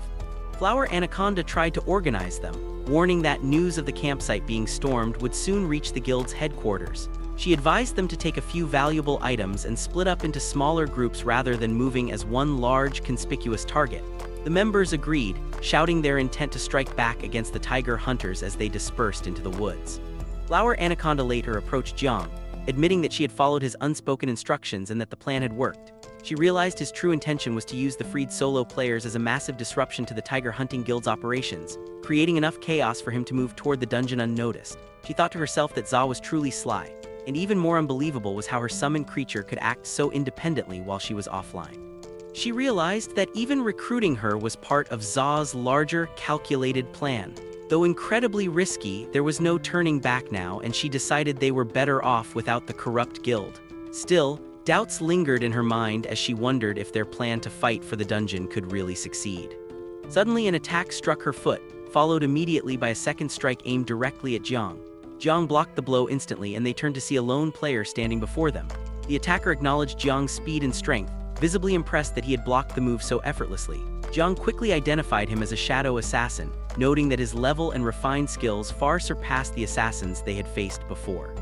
Flower Anaconda tried to organize them, warning that news of the campsite being stormed would soon reach the guild's headquarters. She advised them to take a few valuable items and split up into smaller groups rather than moving as one large, conspicuous target. The members agreed, shouting their intent to strike back against the tiger hunters as they dispersed into the woods. Flower Anaconda later approached Jiang, admitting that she had followed his unspoken instructions and that the plan had worked. She realized his true intention was to use the freed solo players as a massive disruption to the Tiger Hunting Guild's operations, creating enough chaos for him to move toward the dungeon unnoticed. She thought to herself that Za was truly sly, and even more unbelievable was how her summoned creature could act so independently while she was offline. She realized that even recruiting her was part of Za's larger, calculated plan. Though incredibly risky, there was no turning back now, and she decided they were better off without the corrupt guild. Still, doubts lingered in her mind as she wondered if their plan to fight for the dungeon could really succeed. Suddenly, an attack struck her foot, followed immediately by a second strike aimed directly at Jiang. Jiang blocked the blow instantly, and they turned to see a lone player standing before them. The attacker acknowledged Jiang's speed and strength, visibly impressed that he had blocked the move so effortlessly. Jiang quickly identified him as a shadow assassin, noting that his level and refined skills far surpassed the assassins they had faced before.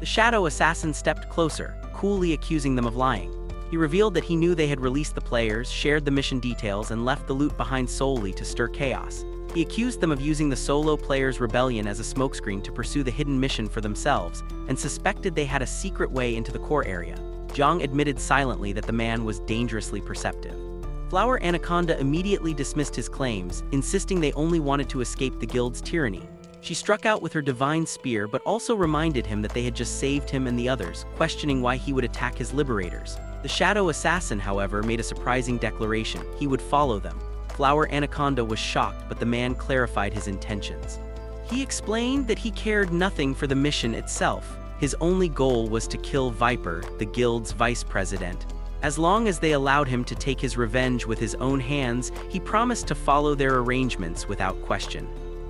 The shadow assassin stepped closer, coolly accusing them of lying. He revealed that he knew they had released the players, shared the mission details, and left the loot behind solely to stir chaos. He accused them of using the solo players' rebellion as a smokescreen to pursue the hidden mission for themselves, and suspected they had a secret way into the core area. Jiang admitted silently that the man was dangerously perceptive. Flower Anaconda immediately dismissed his claims, insisting they only wanted to escape the guild's tyranny. She struck out with her divine spear, but also reminded him that they had just saved him and the others, questioning why he would attack his liberators. The shadow assassin, however, made a surprising declaration: he would follow them. Flower Anaconda was shocked, but the man clarified his intentions. He explained that he cared nothing for the mission itself. His only goal was to kill Viper, the guild's vice president. As long as they allowed him to take his revenge with his own hands, he promised to follow their arrangements without question.